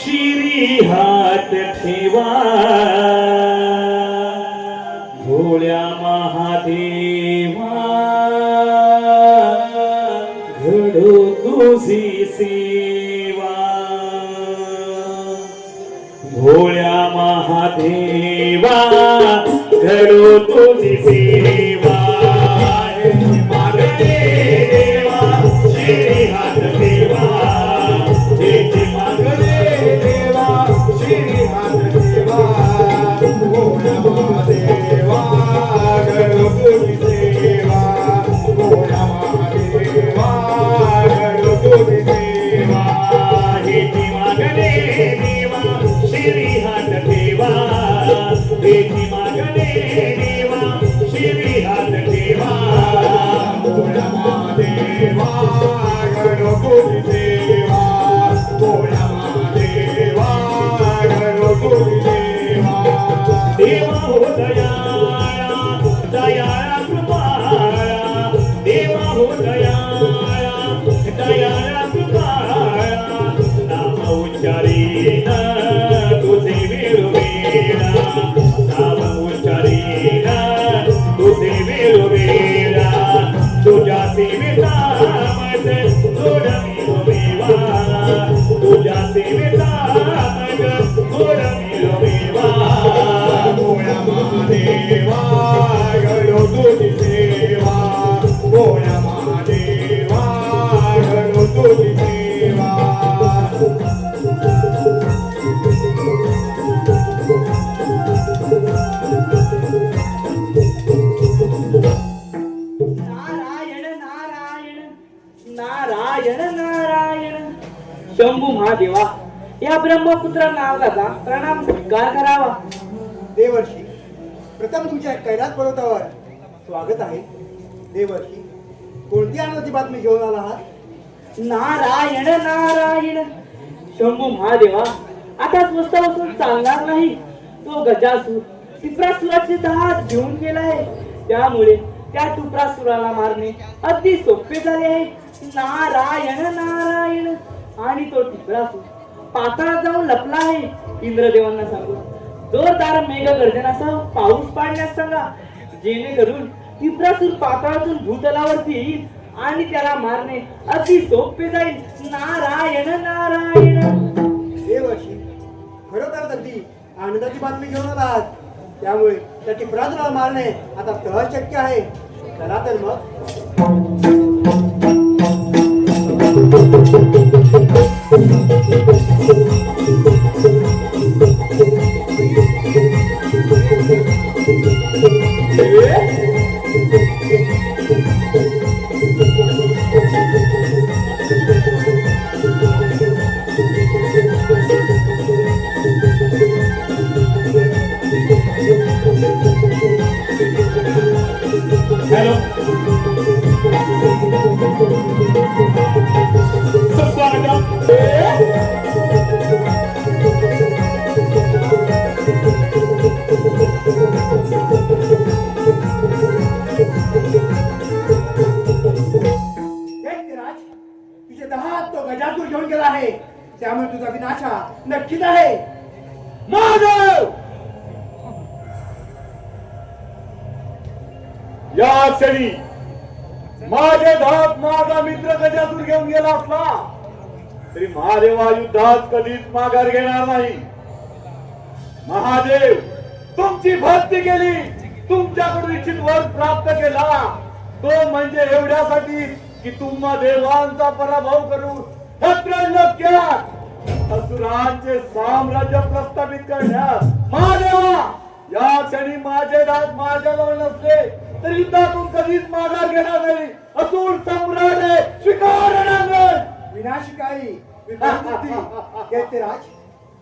शिरी हात ठेवा. भोळ्या महादेवा घडो तुझी सेवा, भोळ्या महादेवा घडो तुझी सेवा. हेची मागणे देवा शिरी हात ठेवा, हेची मागणे देवा शिरी हात ठेवा. भोळ्या महादेवा घडो तुझी सेवा, भोळ्या महादेवा घडो तुझी सेवा. हेची मागणे देवा शिरी हात ठेवा, हेची मागणे देवा शिरी हात ठेवा. भोळ्या महादेवा घडो तुझी सेवा, भोळ्या महादेवा घडो तुझी सेवा. देवा हो दयाळा दयाळा कृपाळा, देवा हो दयाळा दयाळा कृपाळा. नाम उच्चारीन तुझे वेळोवेळा, नाम उच्चारीन तुझे वेळोवेळा. तुझ्या सेवेचा मज थोड मिळवेवा, तुझ्या सेवेचा मज थोड मिळवेवा. भोळ्या महादेवा घडो तुझी सेवा, भोळ्या महादेवा घडो तुझी सेवा. नारायण नारायण नारायण नारायण. शंभू महादेवा, या ब्रह्मपुत्र नावाचा प्रणाम स्वीकार करावा. देवर्षी, प्रथम तुमच्या कैलास पर्वतावर स्वागत आहे. देवर्षी, कोणती आनंदाची बातमी घेऊन आला आहात? नारायण नारायण. शंभू महादेवा, आता स्वस्त बसून चालणार नाही. तो गजासूर टिप्रासुराचे 10 घेऊन गेलाय, त्यामुळे त्या टिप्रासुराला मारणे अगदी सोपे झाले आहे. नारायण नारायण. आणि तो टिप्रासूर पाताळात जाऊन लपला आहे. इंद्रदेवांना सांगू, जोरदार मेघगर्जनासह पाऊस पाडण्यास सांगा, जेणेकरून टिप्रासूर पाताळातून भूतलावरती येईल आणि त्याला मारणे अगदी सोपे जाईल. नारायण नारायण. देवर्षी, खरोखरच अगदी आनंदाची बातमी घेऊन आला आहात, त्यामुळे त्या टिप्रासुराला मारणे आता सहज शक्य आहे. चला तर मग. हॅलो, स्वागत. या क्षणी माझे धाक माझा मित्र गजासूर घेऊन गेला असला तरी महादेवा युद्धात कधीच माघार घेणार नाही. महादेव तुमची भक्ती केली, तुमच्याकडून इच्छित वर प्राप्त केला तो म्हणजे एवढ्यासाठी की तुम्हा देवांचा पराभव करून असुरांचे साम्राज्य प्रस्थापित करण्यास. महादेवा या क्षणी माझे दात माझ्याजवळ नसले तर युद्धातून कधीच माघार घेणार नाही. असुर सम्राट स्वीकारणार. विनाशकारी दैत्यराज,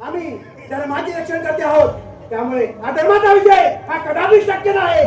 आम्ही धर्माचे रक्षण करते आहोत, त्यामुळे अधर्माचा विजय हा कदापि शक्य नाही.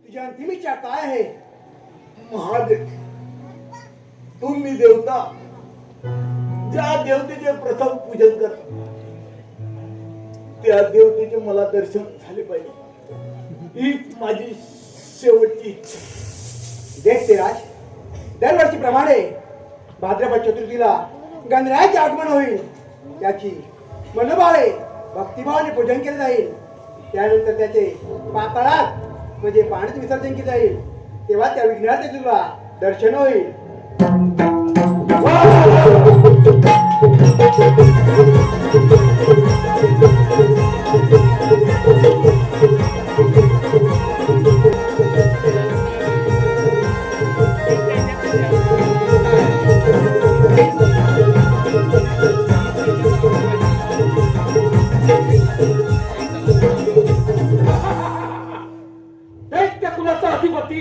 तुझ्या अंतिम इच्छा काय आहे? महादेव तुम्ही देवता ज्या देवतेचे प्रथम पूजन कर त्या देवतेचे मला दर्शन झाले पाहिजे हीच माझी शेवटची इच्छा. दैत्यराज, दरवर्षीप्रमाणे भाद्रपद चतुर्थीला गणरायाचे आगमन होईल. त्याची मनोभावे भक्तिभावाने पूजन केले जाईल. त्यानंतर त्याचे पाताळात म्हणजे पाण्यात विसर्जन केले जाईल. तेव्हा त्या विघ्नाचे तुला दर्शन होईल. दैत्य कुलाचा अधिपती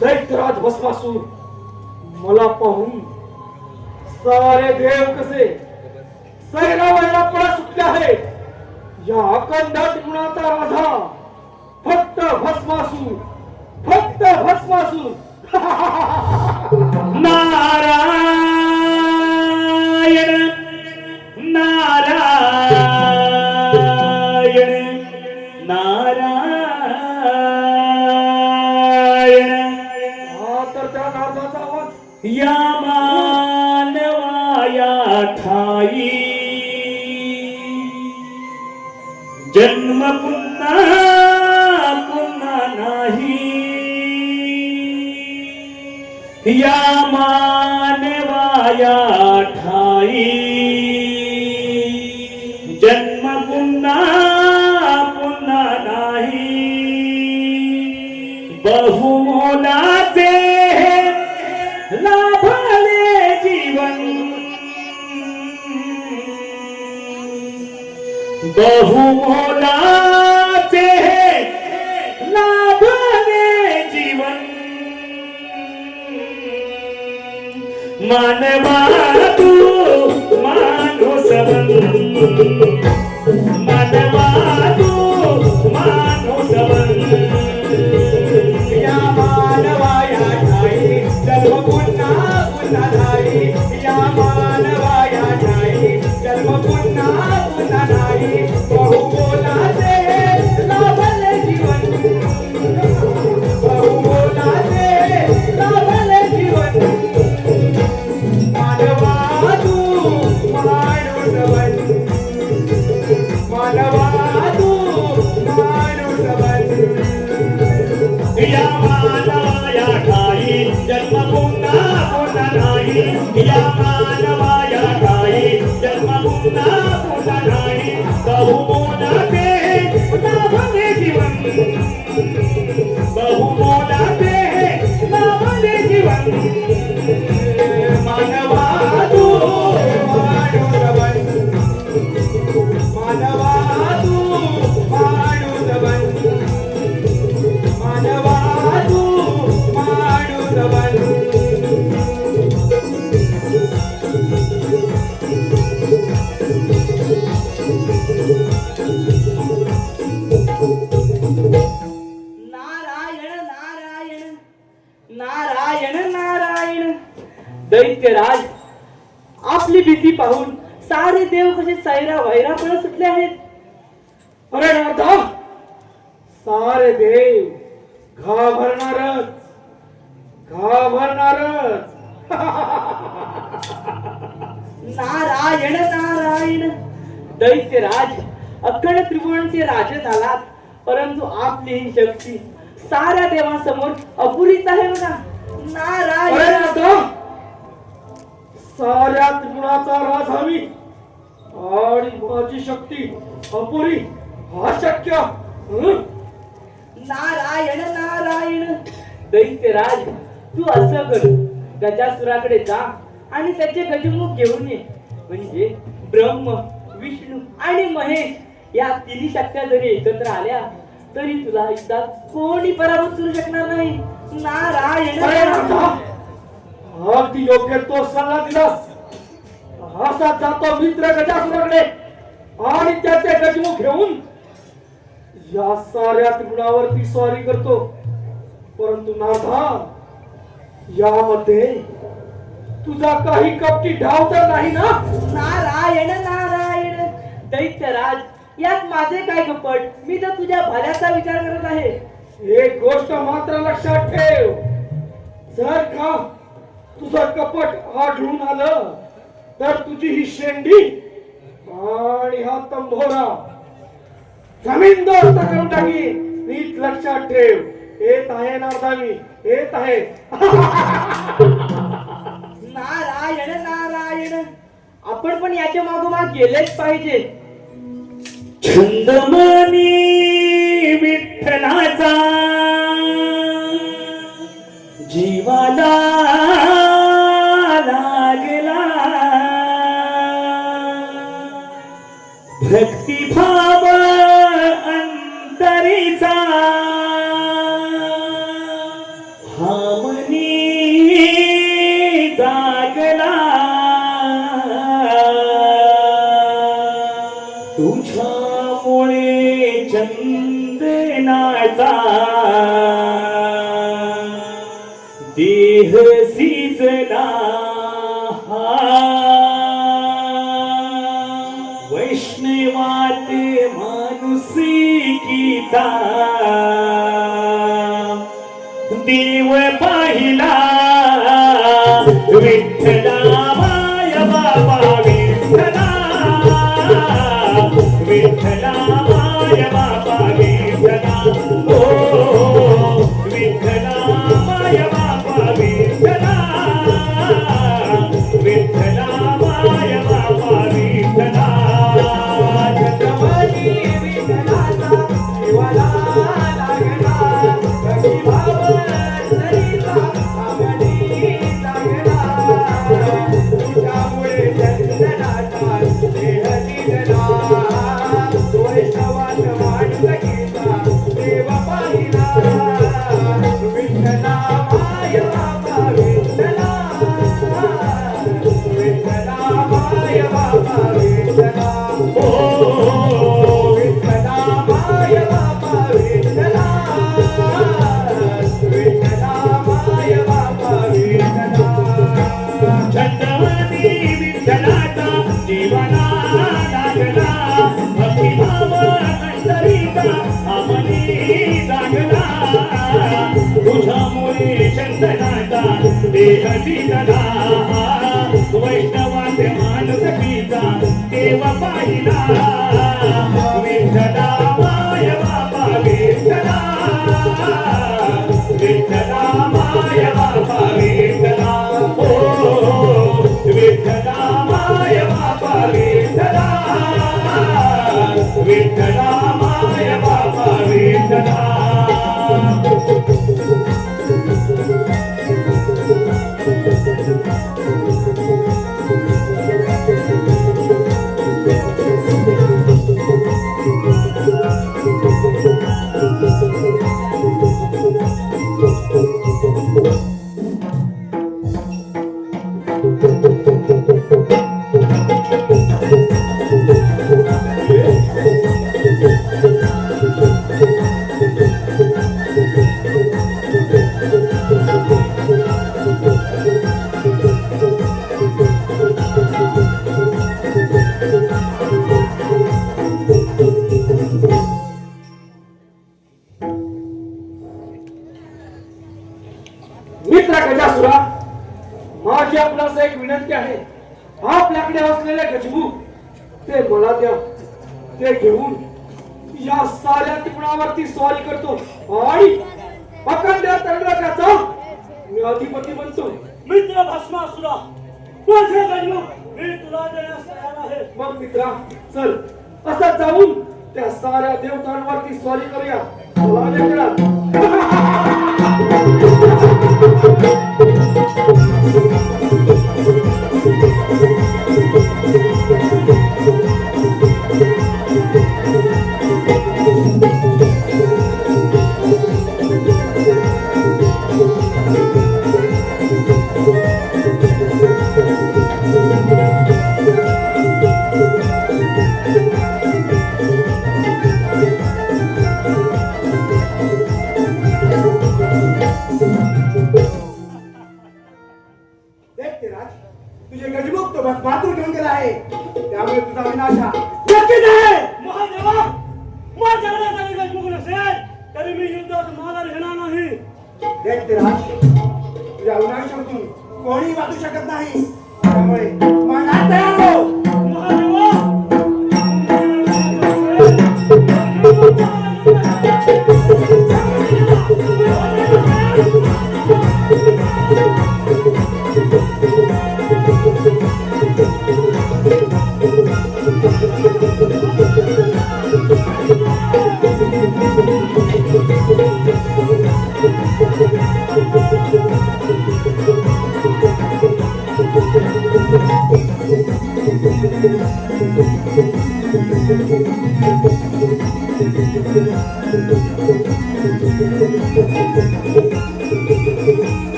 दैत्यराज भस्मासूर मला पाहून सारे देव कसे सैरावयाला पळा सुटले आहेत. या अखंड त्रिगुणाचा राजा फक्त भस्मासूर, फक्त भस्मासूर. नारायण नारायण नारायण. हा तर त्या नारदाचा आवाज. या मानवाया ठाई जन्म पुन्हा पुन्हा नाही. या मानवाया ठाई जन्म पुन्हा पुन्हा नाही. बहुमोलाचे लाभले जीवन बहुमोलाचे लाभले जीवन. मानवा तू माणूस बन. मानवा तू माणूस बन. या मानवाया ठाई जन्म पुन्हा पुन्हा नाही. या मानवाया ठाई जन्म पुन्हा पुन्हा नाही. बहु बोला नापुता नाही बहुमोलाचे नावले जीवन बहुमोलाचे नावले जीवन मानवा तू मानवबन मानवा तू मानवबन मानवा तू मानवबन नारायण नारायण नारायण नारायण दैत्यराज आपली भीती पाहून सारे देव कसे सैरा वैरापणे सुटले आहेत. अरे नारदा, सारे देव घाबरणारच घाबरणारच. नारायण नारायण दैत्यराज अखंड त्रिभुवनचे राजे झालात, परंतु आपली ही शक्ती साऱ्या देवांसमोर अपुरीच आहे बघा. अरे नारायण नारदा, साऱ्या त्रिगुणाचा राज हवी आणि माझी शक्ती अपुरी हा शक्य? हं? नारायण नारायण दैत्यराज तू असं कर, गजासुराकडे जा आणि त्याचे गजमुख घेऊन ये. म्हणजे ब्रह्म विष्णू आणि महेश या तिन्ही शक्त्या जरी एकत्र आल्या तरी तुला युद्धात कोणी पराभूत करू शकणार नाही. नारायण अरे नारदा, अगदी योग्य तो सल्ला दिलास. असा जातो मित्र गजासुराकडे आणि त्याचे गजमुख घेऊन या साऱ्या त्रिगुणावरती स्वारी करतो. परंतु नारदा, यामध्ये तुझा काही कपटी डाव तर नाही ना? नारायण नारायण दैत्यराज यात माझे काय कपट, मी तर तुझ्या भल्याचा विचार करत आहे. एक गोष्ट मात्र लक्षात ठेव, जर का तुझं कपट आढळून आलं तर तुझी ही शेंडी आणि हा तंबोरा जमीन दोस्त करून टाकी. नीट लक्षात ठेव. येत आहे नारदा, मी येत आहे. नारायण नारायण आपण पण याच्या मागोमाग गेलेच पाहिजे. छंदमनी विठ्ठलाचा जीवाला लागला भक्तिभाव अंतरीचा हामनी जागला तुझ्यामुळे चंदनाचा देह सिजला वैष्णवात मानुसिकीचा देव पाहिला विठ्ठला माय बाबा विठ्ठला विठ्ठला माय बाबा विठ्ठला ओ विठ्ठला माय बाबा विठ्ठला विठ्ठला माय बाबा विठ्ठला छत्रपती विठ्ठलाचा जीवाला लागला भक्तिभाव अंतरीचा हामनी जागला तुझ्यामुळे चंदनाचा देह दिसला वैष्णवात माणुसकीचा देव पाहिला विठ्ठला माय बाबा विठ्ठला विठ्ठला माय बाबा विठ्ठला ओ विठ्ठला माय बाबा विठ्ठला विठ्ठला माय बाबा विठ्ठला छत्रपती विठ्ठलाचा जीवाला लागला भक्तिभाव अंतरीचा हामनी जागला तुझ्यामुळे चंदनाचा देह सिजला वैष्णवात मानसकीचा देव पाहिला विठ्ठला माय बाबा विठ्ठला विठ्ठला माय बाबा विठ्ठला ओ विठ्ठला माय बाबा विठ्ठला विठ्ठला माय बाबा विठ्ठला मित्र गजासुरा, माझी आपणास एक विनंती आहे. आपल्याकडे असलेले गजबू ते मला द्या. ते घेऊन या साऱ्या टिपणावरती स्वारी करतो आणि अखंड तळाचा मी अधिपती बनतो. मित्र भस्मासुरा, माझे गजबू मी तुला देण्यास तयार आहे. मग मित्रा चल असं जाऊन त्या साऱ्या देवतांवरती स्वारी करूया. चला मित्रा. तुझे गजमुख तो बातूर ठेवून गेला आहे, त्यामुळे तुझा विनाश हा नक्कीच आहे. महादेवा, माझ्याकडे जरी गजमुख नसेल तरी मी युद्धात माघार घेणार नाही. दैत्यराज, तुझ्या विनाशातून कोणी वाचू शकत नाही, त्यामुळे मनात तयार हो. महादेवा,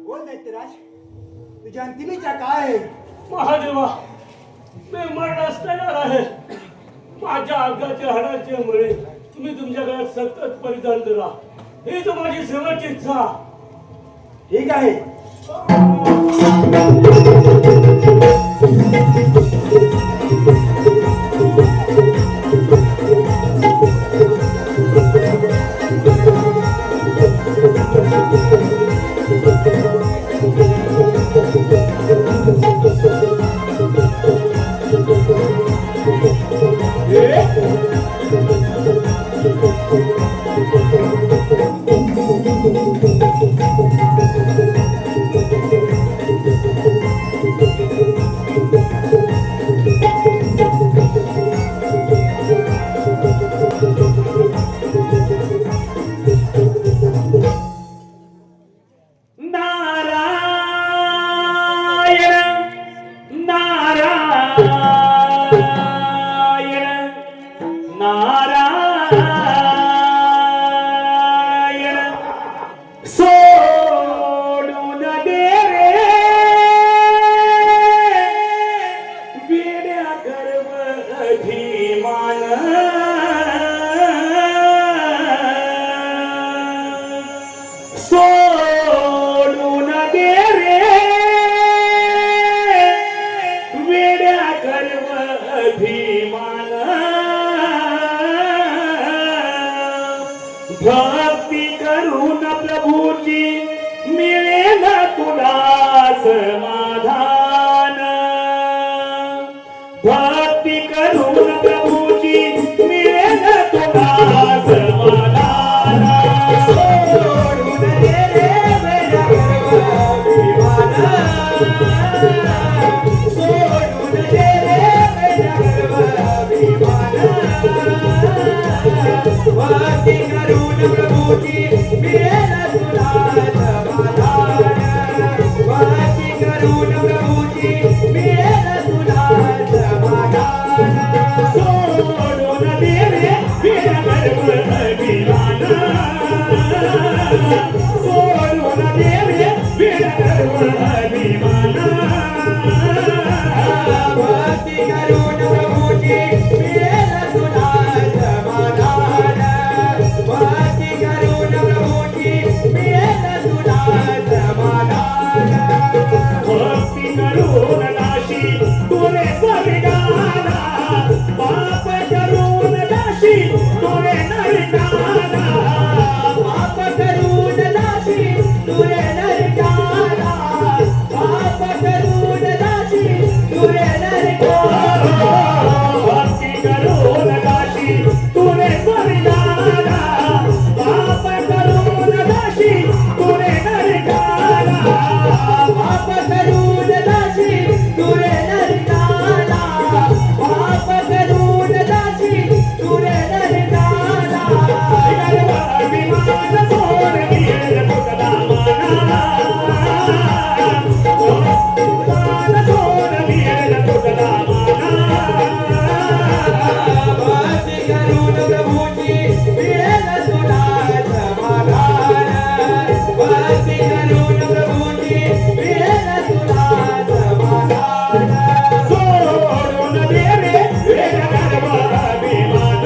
बोल दैत्यराज, तुझ्या अंतिमीच्या काय आहे? महादेवा, मी मरणास तयार आहे. माझ्या अंगाच्या हाडाचे मुळे तुम्ही तुमच्या घरात सतत परिधान करा. हीच माझी शेवटची इच्छा. ठीक आहे. भक्ती करून प्रभूची मिळेल तुला समाधान. भक्ती करून प्रभूची मिळेल तुला समाधान. सोडून दे रे वेड्या गर्वाभिमान. सोडून दे रे वेड्या गर्वाभिमान. भक्ती करून प्रभूची मिळेल तुला समाधान. भक्ती करून प्रभूची मिळेल तुला समाधान. सोडून दे रे वेड्या गर्व अभिमान. सोडून दे रे वेड्या गर्व अभिमान. भक्ती करून प्रभूची मिळेल तुला समाधान. भक्ती करून प्रभूची मिळेल तुला समाधान. भक्ती करून दाशी तुरे संविधाना. पाप करून दाशी तुरे नरकाला. पाप करून दासी तुरे नरकाला. पाप करून दासी तुरे नरकाला. भक्ती करून दाशी तुरे संविधाना. पाप करून दाशी तुरे नरकाला. पाप करून दासी तुरे नरकाला. पाप करून दासी तुरे नरकाला. अभिमान सोड मिळेल तुझला माना. अभिमान सोड मिळेल तुझला माना. भक्ती करून प्रभूची मिळेल तुला समाधान. भक्ती करून प्रभूची मिळेल तुला समाधान. सोडून दे रे वेड्या गर्व अभिमान.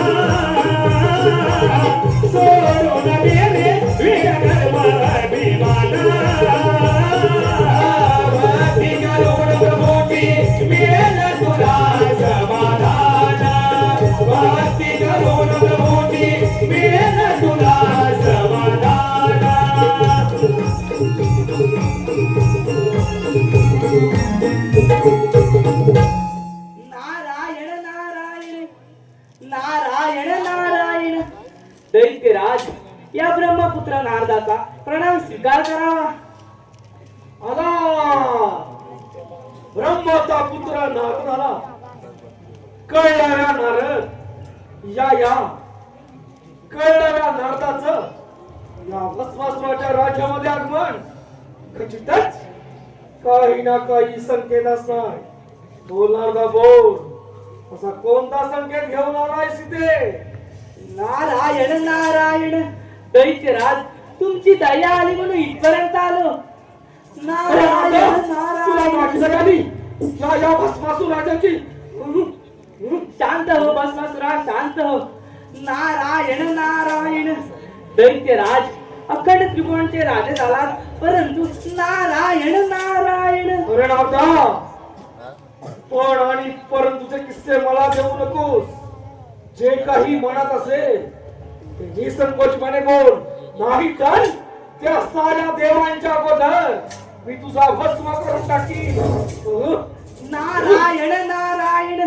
सोडून दे रे वेड्या गर्व अभिमान. भक्ती करून प्रभूची मिळेल तुला समाधान. भक्ती करून प्रभूची मिळेल तुला समाधान. नारायण नारायण नारायण नारायण. दैत्यराज या ब्रह्मपुत्र नारदाचा प्रणाम स्वीकार करावा. आला ब्रह्माचा पुत्र नारद आला. कळणाऱ्या नारद या कळणाऱ्या नारदाचं या भस्मासुराच्या राज्यामध्ये आगमन खचितच काही ना काही संकेत असणार. बोल नारदा बोल, असा कोणता संकेत घेऊन आलाय सीते? नारायण नारायण. दैत्यराज तुमची दया आली म्हणून इथपर्यंत आलो. नारायण तुला नारायण. माझी सगळ्यांनी या भस्मासुर राजाची शांत हो भस्मासुरा, शांत हो. नारायण नारायण. दैत्यराज अखंड त्रिभुवनचे राजे झालात, परंतु नारायण नारायण. अरे नारदा, पण आणि परंतुचे किस्से मला देऊ नकोस. जे काही मनात असेल ते निसंकोचपणे बोल, नाही तर त्या साऱ्या देवांच्या अगोदर मी तुझा भस्म करून टाकीन. नारायण नारायण.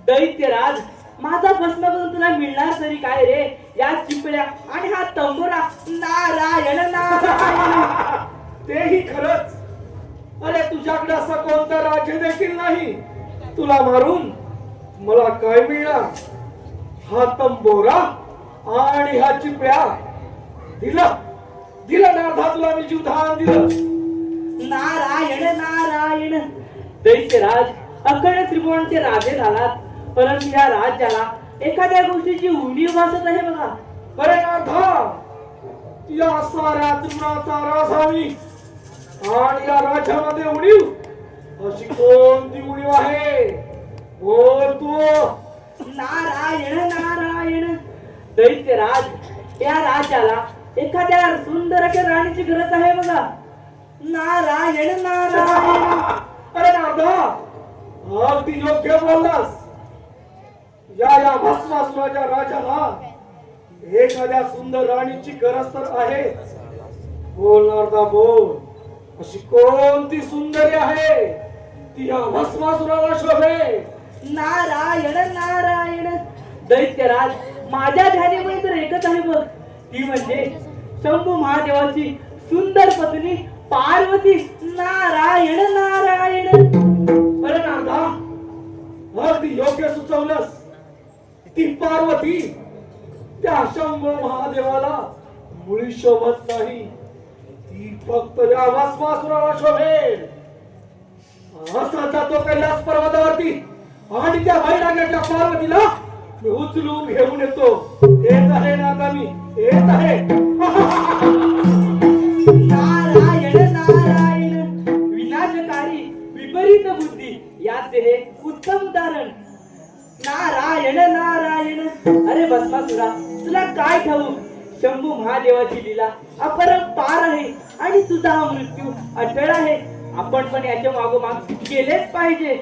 दैत्यराज माझा भस्म करून तुला मिळणार तरी काय रे? या चिपळ्या आणि हा तंबोरा. नारायण नारायण. तेही खरंच. अरे तुझ्याकडे असं कोणतं राज्य देखील नाही. तुला मारून मला काय मिळणार? हा तंबोरा आणि हा चिपळ्या दिलं नारदा, तुला मी जीवधान दिलं. नारायण नारायण. दैत्यराज अखंड त्रिभुवनचे राजे झालात, परंतु या राज्याला एखाद्या गोष्टीची उणीव भासत आहे बघा. अरे नारदा, या साऱ्या त्रिपुराचा राजावी आणि या राज्यामध्ये उणीव अशी कोणती उणीव आहे? बोल तू. नारायण नारायण. दैत्यराज या राज्याला एखाद्या सुंदर अशा राणीची गरज आहे बघा. नारायण नारायण. अरे नारदा, अगदी योग्य बोललास. या भस्मासुराच्या राजाला एखाद्या सुंदर राणीची गरज तर आहे. बोल नारदा बोल, अशी कोणती सुंदरी आहे ती या भस्मासुराला शोभे? नारायण नारायण. दैत्यराज माझ्या ध्यानीमुळे तर एकच आहे बघ, ती म्हणजे शंभू महादेवाची सुंदर पत्नी पार्वती. नारायण नारायण. अरे नारदा, अगदी योग्य सुचवलंस. ती पार्वती त्या शंभू महादेवाला मुळी शोभत नाही, ती फक्त या भस्मासुराला शोभेल. असा जातो कैलास पर्वतावरती आणि त्या बैराग्याच्या पार्वतीला मी उचलून घेऊन येतो. येत आहे नारदा, मी येत आहे. नारायण नारायण. विनाशकारी विपरीत बुद्धी याचे हे उत्तम उदाहरण. नारायण नारायण. अरे भस्मासुरा, तुला काय ठाऊक, शंभू महादेवाची लीला अपरंपार आहे आणि तुझा हा मृत्यू अटळ आहे. आपण पण याच्या मागोमाग गेलेच पाहिजे.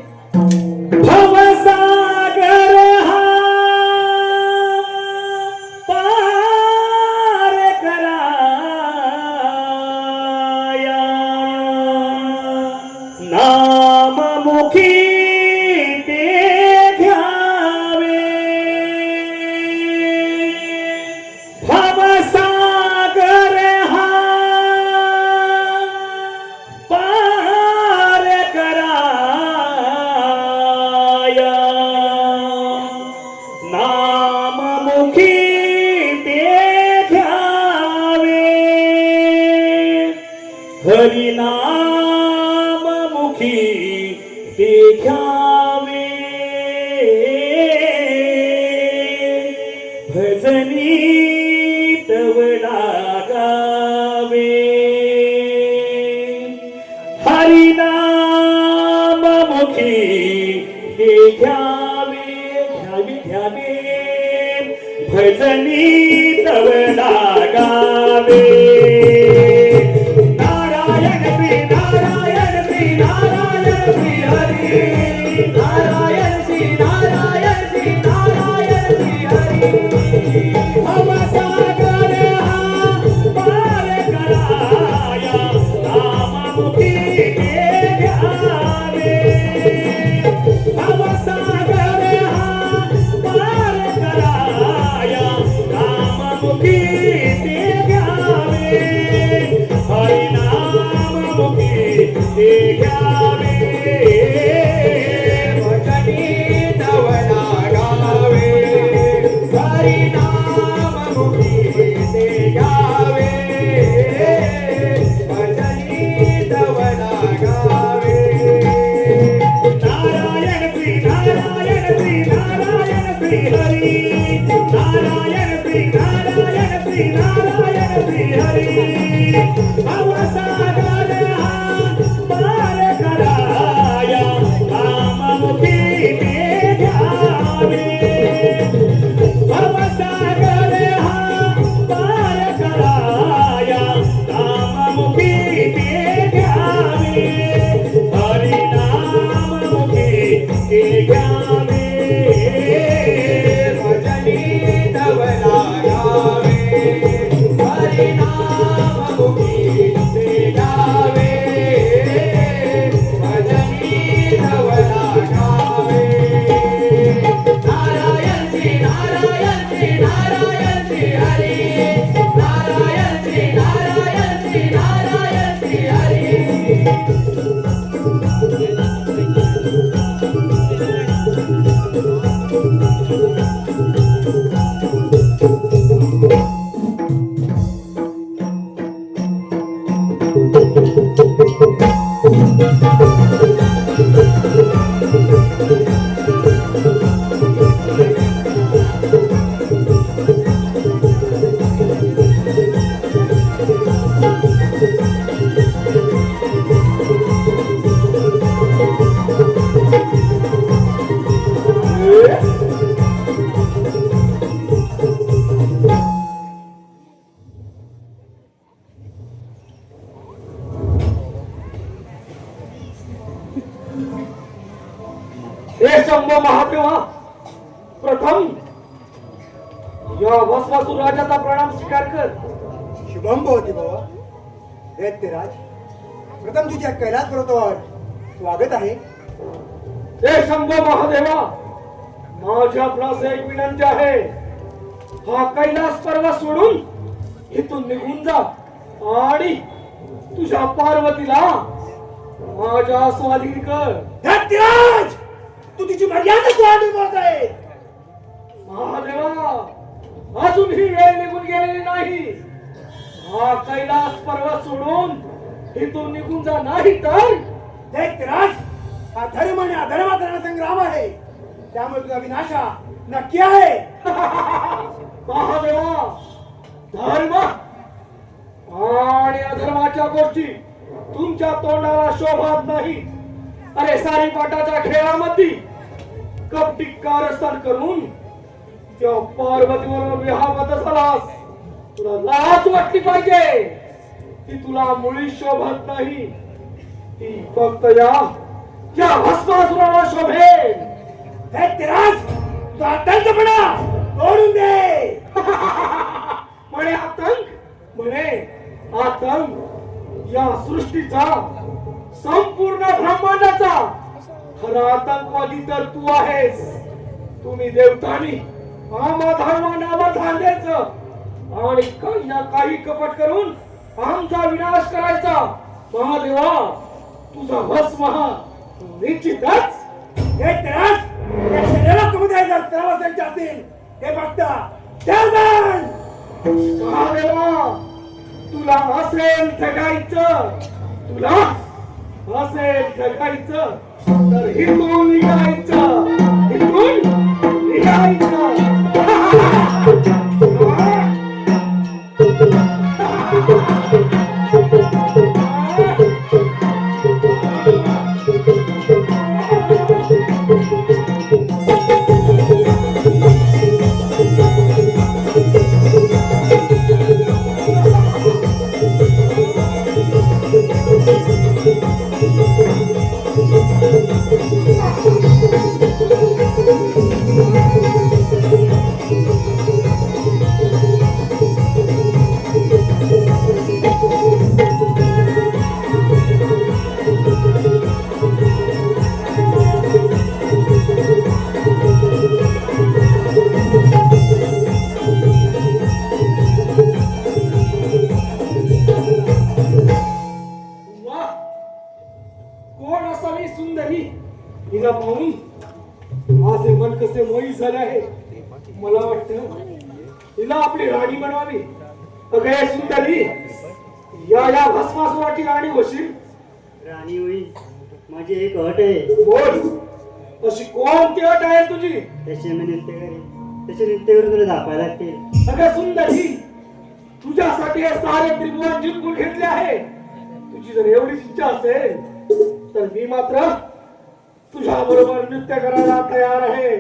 भवसागर हा पार कराया, नाममुखी ते घ्यावे. भवसागर हा पार कराया, नाममुखी ते घ्यावे. हरिनाममुखी ते घ्यावे. भजनी तव लागावे. हरिनाममुखी ते घ्यावे, घ्यावे घ्यावे. भजनी तव लागावे. नारायण श्री नारायण श्री नारायण श्री हरी. नारायण श्री नारायण श्री नारायण श्री हरी. भवसागर हा पार कराया, नाममुखी ते घ्यावे. भवसागर हा पार कराया, नाममुखी ते घ्यावे. हरिनाममुखी ते घ्यावे. भजनी तव लागावे. हरिनाममुखी ते घ्यावे. भजनी तव लागावे. नारायण श्री नारायण श्री नारायण श्री हरी. नारायण श्री नारायण श्री नारायण श्री हरी. भवसागर हा पार कराया, नाममुखी ते घ्यावे. भवसागर हा पार कराया, नाममुखी ते घ्यावे. हरिनाममुखी ते घ्यावे. भजनी तव लागावे. हरिनाममुखी ते घ्यावे. भजनी तव लागावे. नारायण श्री नारायण श्री नारायण श्री हरी. नारायण श्री नारायण श्री नारायण श्री हरी. हे शंभू महादेवा, प्रथम या भस्मासुर राजाचा प्रणाम स्वीकार कर. शुभम भवती बाबा. दैत्यराज, प्रथम तुझ्या कैलास पर्वतावर स्वागत आहे. हे शंभो महादेवा, माझी आपणास एक विनंती आहे. हा कैलास पर्वत सोडून इथून निघून जा आणि तुझ्या पार्वतीला माझ्या स्वाधीन कर. धत्तेराज, तू तिची मर्यादा ओलांडून बोलत आहे. महादेवा, अजूनही वेळ निघून गेलेली नाही. हा कैलास पर्वत सोडून इथून निघून जा, नाही तर धत्तेराज, हा धर्म आणि अधर्माचा संग्राम आहे, त्यामुळे तुझा विनाशा नक्की आहे. महादेवा, धर्म आणि अधर्माच्या गोष्टी तुमच्या तोंडाला शोभत नाही. अरे सारी पाटाच्या खेळामध्ये कपटी कारस्थान करून त्या पार्वतीवर विवाहबद्ध झालास. तुला लाज वाटली पाहिजे. ती तुला मुळी शोभत नाही. ती फक्त या भस्मासुराला शोभेल. धत्तेराज, तुझा आतंकपणा तोडून दे. म्हणे आतंक या सृष्टीचा, संपूर्ण ब्रह्मांडाचा खरा आतंकवादी तर तू आहेस. तुम्ही देवतांनी आम्हा धर्मांनावर ध्यान द्यायचं आणि काही ना काही कपट करून आमचा विनाश करायचा. महादेवा, तुझा भस्म हा निश्चितच. धत्तेराज, या शरीराला कमी जर त्रास असतील हे बघता देवगण. महादेवा, तुला असेल जगायचं, तर इथून निघायचं. हिला पाहून माझे मन कसे मोहित झाले आहे. मला वाटतं हिला आपली राणी बनवावी. अगं हे सुंदरी, या भस्मासुराची राणी होशील. राणी होईल, माझी एक अट आहे. बोल, अशी कोणती अट आहे तुझी? त्याचे मी नृत्य करेन, त्याचे नृत्य करून तुला दाखवायला लागतील. अगं सुंदरी, तुझ्यासाठी हे सारे त्रिभुवन जिंकून घेतले आहे. तुझी जर एवढीच इच्छा असेल तर मी मात्र तुझ्या बरोबर नृत्य करायला तयार आहे.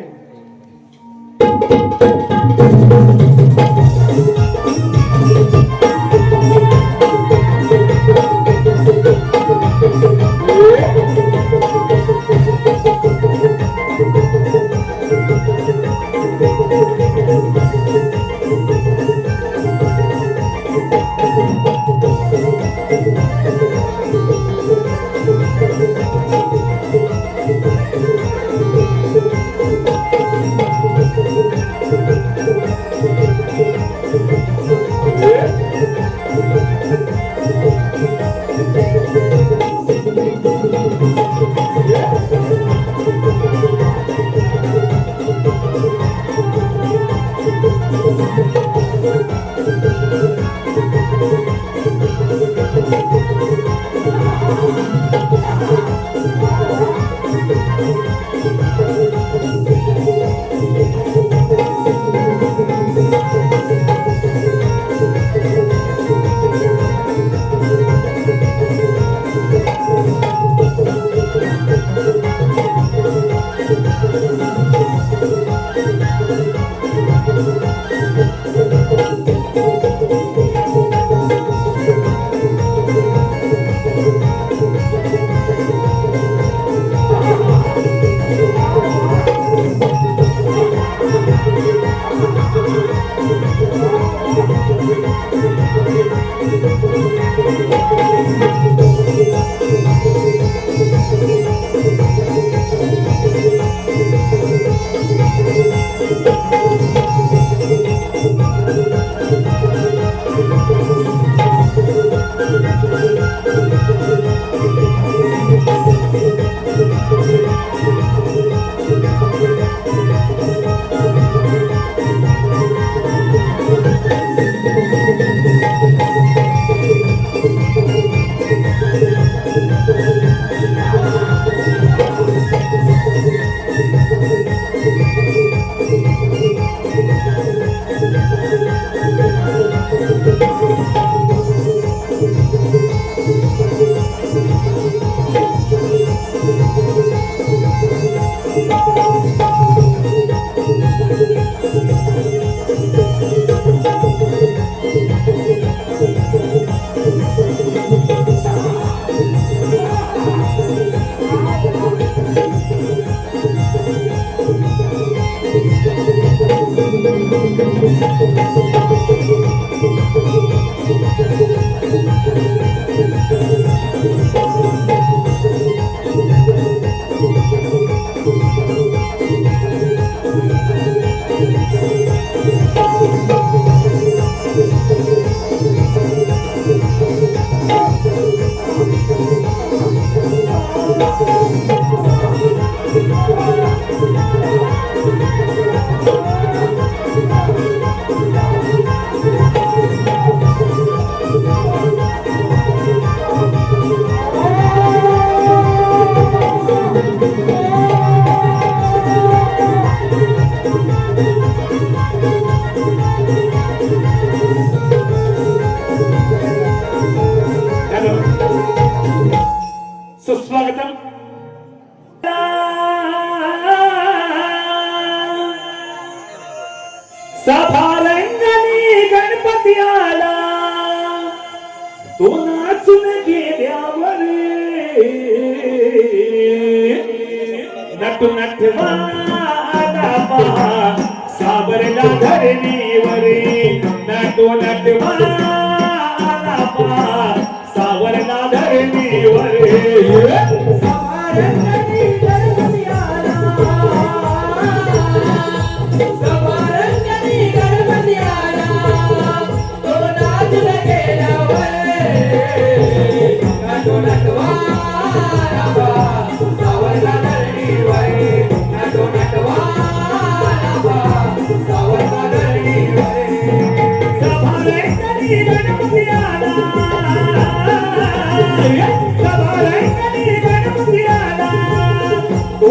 सुस्वागतम. सभारंगणी गणपती आला, तो नाचून गेल्यावर नटू नटवाला पहा सावरला धरणीवरी, नटू नटवाला पहा सावरला धरणीवरी. सभारंगणी गणपती आला, सभारंगणी गणपती आला, तो नाचून गेल्यावर नटू नटवाला पहा सावरला धरणीवर, नटू नटवाला पहा सावरला धरणीवर. सभारंगणी गणपती आला, सभारंगणी गणपती आला, तो